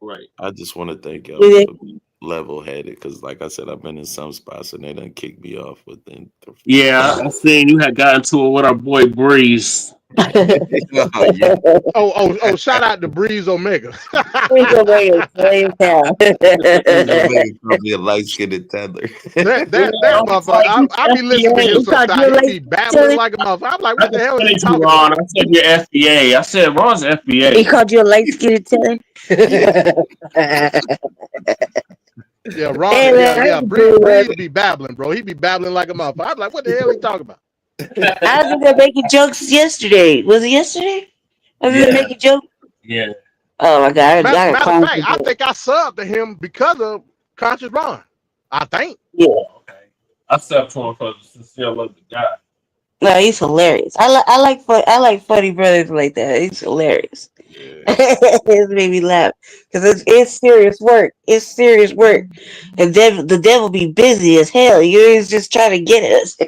Right. I just want to thank y'all for level-headed because, like I said, I've been in some spots and they done kicked me off within. Yeah, I seen you had gotten to it with our boy Breeze. Oh! Shout out to Breeze Omega. Breeze Omega, same town. Probably a light-skinned tether. That motherfucker. I be listening to him sometimes. He be babbling like a motherfucker. I'm like, what the hell is he talking about? I said you're FBA. I said Ron's FBA. He called you a light-skinned tether. Yeah, Ron. Breeze be babbling, bro. He be babbling like a motherfucker. I'm like, what the hell he talking about? I was there making jokes yesterday. Was it yesterday? I was there making jokes. Yeah. Oh my god! Matter of fact, I think I subbed to him because of Conscious Ron. I think. Yeah. Okay. I subbed to him because I still love the guy. No, he's hilarious. I like funny brothers like that. He's hilarious. Yeah. It made me laugh because it's serious work. It's serious work, and the devil be busy as hell. You're just trying to get us.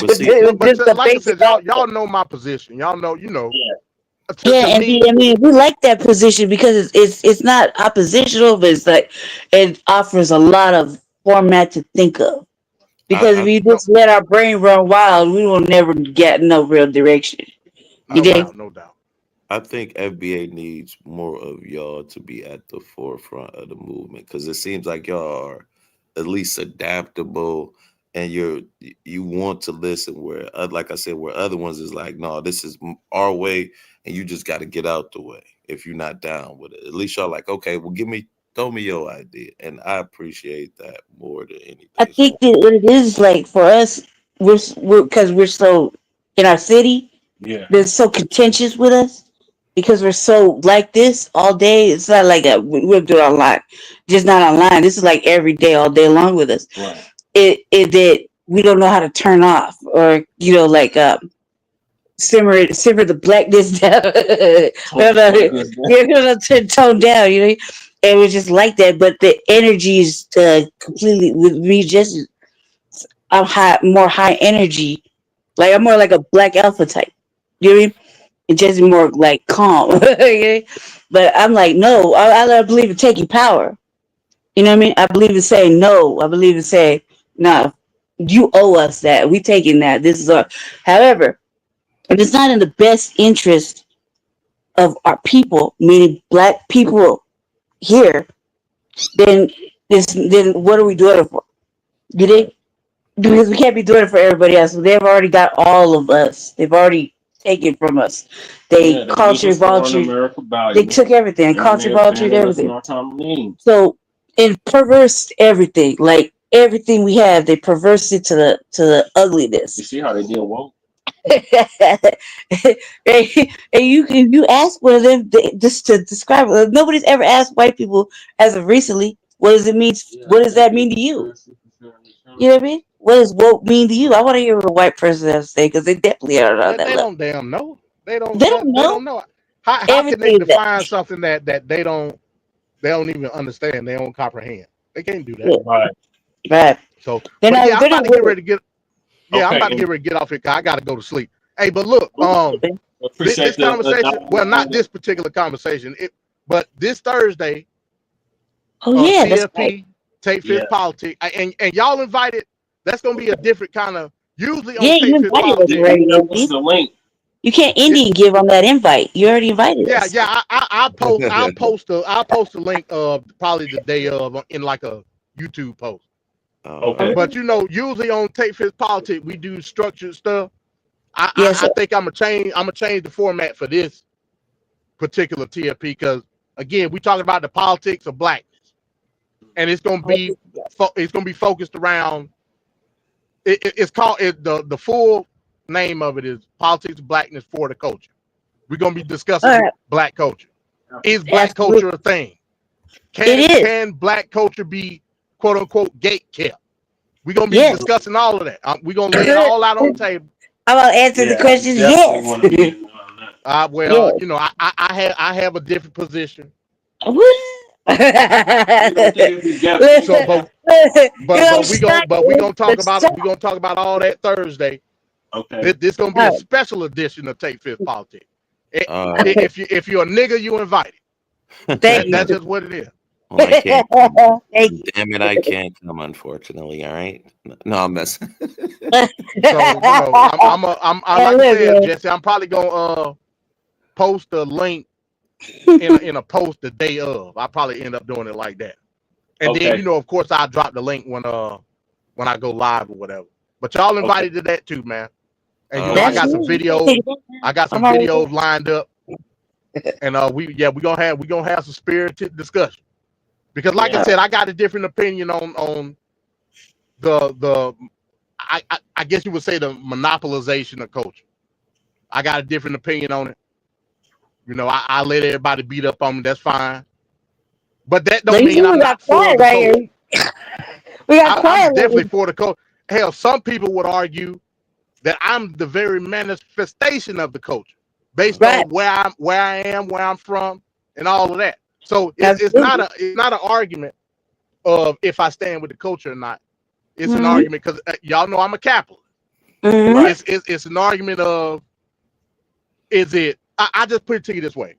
But like I said, y'all know my position. Y'all know, Yeah, I mean, we like that position because it's not oppositional, but it's like it offers a lot of format to think of. Because if you just let our brain run wild, we will never get no real direction. No doubt. I think FBA needs more of y'all to be at the forefront of the movement because it seems like y'all are at least adaptable. And you want to listen where, like I said, where other ones is like, no, this is our way, and you just got to get out the way if you're not down with it. At least y'all like, okay, well, throw me your idea, and I appreciate that more than anything. I think that what it is like for us, we're because we're so in our city, they're so contentious with us because we're so like this all day. It's not like we'll do it online, just not online. This is like every day, all day long with us. Right. It that we don't know how to turn off or simmer the blackness down. You're gonna tone down, and it was just like that. But the energy is completely with me. Just I'm more high energy. Like I'm more like a black alpha type. You know what I mean? It's just more like calm. But I'm like, no, I believe in taking power. You know what I mean? I believe in saying no. I believe in saying, no, you owe us that. We taking that. This is our. However, if it's not in the best interest of our people, meaning black people here, then what are we doing it for? You think? Because we can't be doing it for everybody else. They've already got all of us. They've already taken from us. They culture vulture. They took everything. Culture vulture everything. So it perverse everything. Like everything we have, they perverse it to the ugliness. You see how they deal woke? And you ask one of them just to describe it. Nobody's ever asked white people as of recently, what does it mean? What does that mean to you? You know what I mean? What does woke mean to you? I want to hear what a white person has to say because they definitely are on that level. They don't damn know. They don't know. How can they Everything that, define something that they don't even understand, they don't comprehend? They can't do that. Right. right? So, They're but not. yeah, I'm They're about not to get with ready to get. Yeah, I'm Okay. about to get ready to get off here. 'Cause I got to go to sleep. Hey, but look, it. Appreciate this conversation. Well, not this particular conversation. But this Thursday, Oh yeah, that's right. TFP, Take Fifth Politics, and y'all invited. That's gonna be a different kind of. Usually on Yeah, you Take Fifth invited us Politics. already, What's Andy. the link? You can't Yeah, Indian give on that invite. You already invited yeah, us. yeah. I'll post a link probably the day of in like a YouTube post. Okay. But usually on Take Fifth Politics, we do structured stuff. Yes, I think I'm gonna change the format for this particular TFP because again, we talking about the politics of blackness, and it's gonna be focused around. It's called the full name of it is Politics of Blackness for the Culture. We're gonna be discussing all right. black culture. Is black Absolutely. culture a thing? It is. Can black culture be quote unquote gate kept? We're gonna be Yes. discussing all of that. We're gonna lay it all out on the table. I'm gonna answer the questions. Yes. Well, Yes. I have a different position. So, but we gonna talk about all that Thursday. Okay. This gonna be a special edition of Take Fifth Politics. If you're a nigga, you invited. That's just what it is. Well, I can't. Thank you. Damn it, I can't come, unfortunately. All right. No, I'm messing. So I'm like I said, Jesse, I'm probably gonna post a link in a post the day of. I'll probably end up doing it like that. And then of course I'll drop the link when I go live or whatever. But y'all invited to that too, man. And I got some videos. I got some videos lined up. And we gonna have some spirited discussion. Because like I said, I got a different opinion on the I guess you would say the monopolization of culture. I got a different opinion on it. I let everybody beat up on me. That's fine. But that don't mean I'm not for the culture. We got quiet. I'm definitely for the culture. Hell, some people would argue that I'm the very manifestation of the culture, based on where I am, where I'm from, and all of that. So it's not an argument of if I stand with the culture or not. It's an argument because y'all know I'm a capitalist. It's an argument of is it? I just put it to you this way: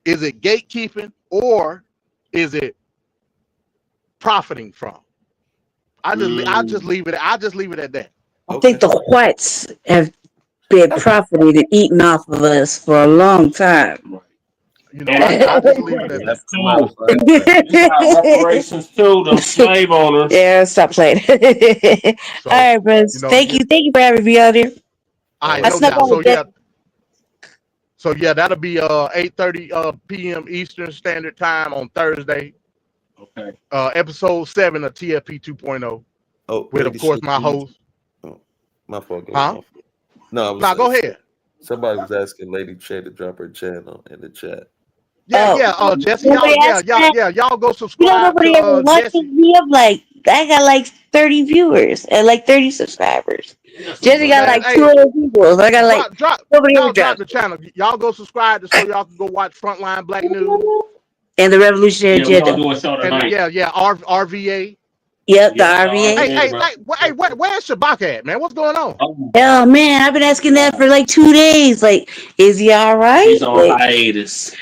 is it gatekeeping or is it profiting from? I just leave it. I just leave it at that. I think the whites have been profiting and eating off of us for a long time. I just leave it at that. Reparations too, them slave owners. Yeah, stop playing. All right, brothers. Thank you for having me out here. I know that. So that'll be 8:30 p.m. Eastern Standard Time on Thursday. Okay. Episode 7 of TFP 2.0. Oh, with of course my host. Oh, my fault. No, go ahead. Somebody was asking Lady Che to drop her channel in the chat. Yeah, Jesse, y'all go subscribe to Jesse. Me up I got like 30 viewers and like 30 subscribers. Jesse got like 200 people. I got like drop the channel. Y'all go subscribe so y'all can go watch Frontline Black News and the Revolutionary Agenda. RVA. Yep, the RVA. Hey, where's Shabaka at, man? What's going on? Oh man, I've been asking that for like 2 days. Like, is he all right? He's on hiatus.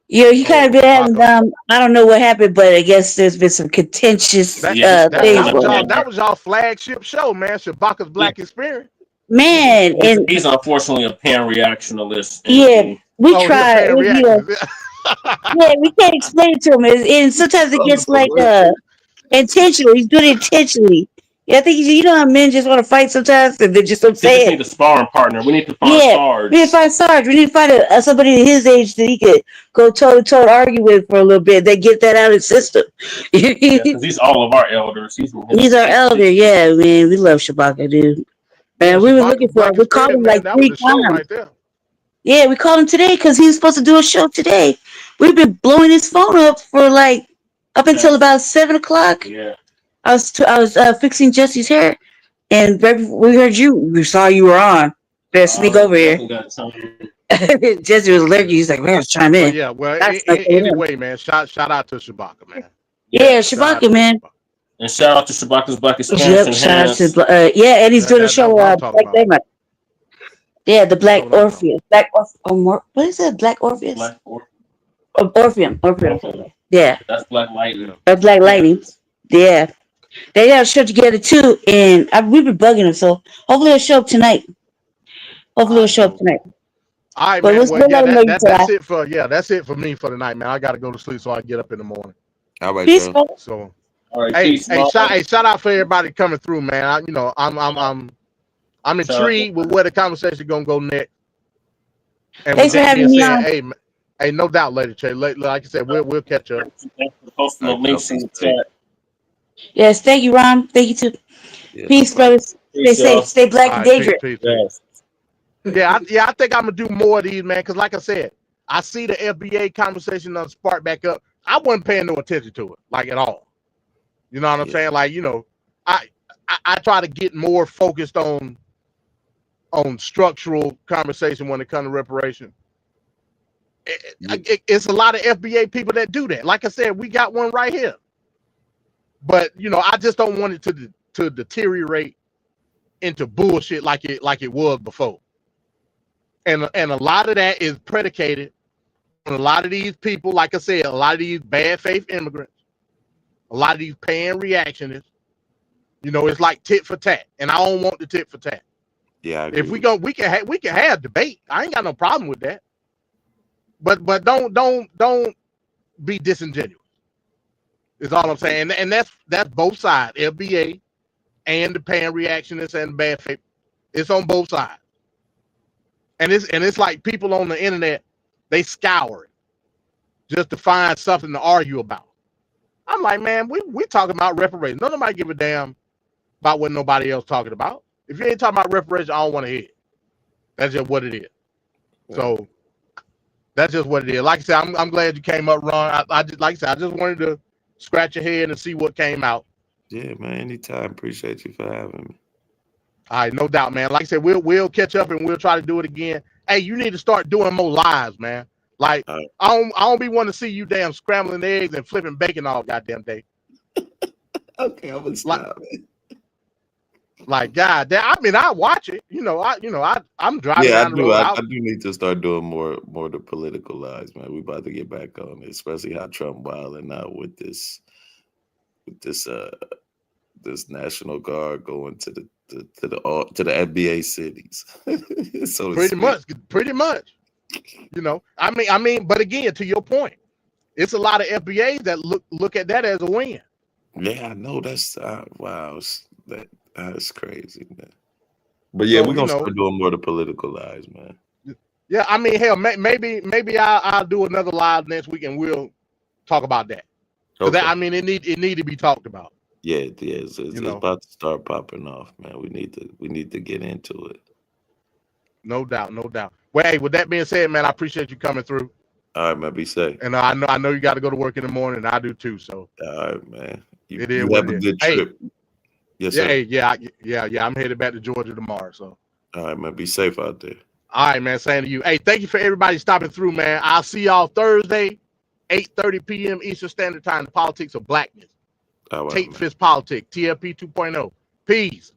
Yeah, he kind of been having I don't know what happened, but I guess there's been some contentious things. That was y'all flagship show, man. Shabaka's Black Experience. Man, and he's unfortunately a pan-reactionalist. Yeah, we tried. Yeah, we can't explain it to him, and sometimes it gets like intentional. He's doing it intentionally. Yeah, I think how men just want to fight sometimes, and they're just upset. We just need a sparring partner. We need to find Sarge. We need to find Sarge. We need to find somebody his age that he could go toe-to-toe argue with for a little bit. They get that out of the system. Because he's all of our elders. He's our elder. Yeah, man, we love Shabaka, dude. And we were looking for him. We called him like 3 times. Yeah, we called him today because he was supposed to do a show today. We've been blowing his phone up for up until about 7 o'clock. Yeah. I was fixing Jesse's hair, and right before we heard you. We saw you were on. Better sneak over here. Jesse was lurking. He's like, man, chime But in. yeah, well, That's like, anyway, man, shout out to Shabaka, man. yeah, Shout out Shabaka, to man. Shabaka. And shout out to Shabaka's Black Experience Yep, and shout out hands. to yeah, and he's doing a That's show what I'm talking Black about. Daylight. Yeah, the That's Black what I'm talking Orpheus. Black what is it? Black Orpheus? Black or Orpheum. Yeah. that's Black about. Lightning. Yeah. Black Lightning. Yeah. They got a show together too, and we've been bugging them, so hopefully it'll show up tonight. All right, cool. All right, But man. Well, we'll yeah, let them know you that's try. it for me for the night, man. I gotta go to sleep so I get up in the morning. All right, Peace, bro. bro. So All right, hey, peace, Mom. shout out for everybody coming through, man. I'm intrigued with where the conversation gonna go next. And Thanks with for that being having me said, on. hey, no doubt, Lady Che. Like I said, we'll catch up. Thanks for posting the links in the chat. Yes, thank you, Ron. Thank you too. Yeah, Peace, no problem. brothers. Stay Peace, y'all. safe. Stay black All and right, dangerous. peace. Yes. Yeah, I think I'm gonna do more of these, man. Because like I said, I see the FBA conversation on spark back up. I wasn't paying no attention to it, like at all. You know what I'm saying? Like, I try to get more focused on structural conversation when it comes to reparation. It's a lot of FBA people that do that. Like I said, we got one right here. But I just don't want it to deteriorate into bullshit like it was before. And a lot of that is predicated on a lot of these people, like I said, a lot of these bad faith immigrants, a lot of these paying reactionists. It's like tit for tat, and I don't want the tit for tat. Yeah, if we can have debate. I ain't got no problem with that. But don't be disingenuous. Is all I'm saying, and that's both sides, FBA and the paying reactionists and the bad faith. It's on both sides. And it's like people on the internet, they scour it just to find something to argue about. I'm like, man, we talking about reparations. Nobody give a damn about what nobody else talking about. If you ain't talking about reparations, I don't want to hear it. That's just what it is. So that's just what it is. Like I said, I'm glad you came up, Ron. I just, like I said, I just wanted to scratch your head and see what came out. Yeah, man. Anytime. Appreciate you for having me. All right, no doubt, man. Like I said, we'll catch up and we'll try to do it again. Hey, you need to start doing more lives, man. Like I don't be wanting to see you damn scrambling eggs and flipping bacon all goddamn day. Okay, I'm gonna stop. Like God, I mean, I watch it. I'm driving down the road. I do need to start doing more the political lies, man. We about to get back on it, especially how Trump wilding out with this National Guard going to the FBA cities. So pretty much. I mean, but again, to your point, it's a lot of FBAs that look at that as a win. Yeah, I know. That's wow. That's crazy, man. But yeah, we're gonna start doing more of the political lies, man. Yeah, I mean, hell, maybe I'll do another live next week and we'll talk about that. Okay. I mean, it need to be talked about. Yeah, it's about to start popping off, man. We need to get into it. No doubt. Well, hey, with that being said, man, I appreciate you coming through. All right, man. Be safe. And I know you got to go to work in the morning. And I do too. So. All right, man. You have a good trip. Hey, yes, sir. Yeah. I'm headed back to Georgia tomorrow. So. All right, man. Be safe out there. All right, man. Same to you. Hey, thank you for everybody stopping through, man. I'll see y'all Thursday, 8:30 p.m. Eastern Standard Time. The Politics of Blackness. All right, Tate Fist Politics, TLP 2.0. Peace.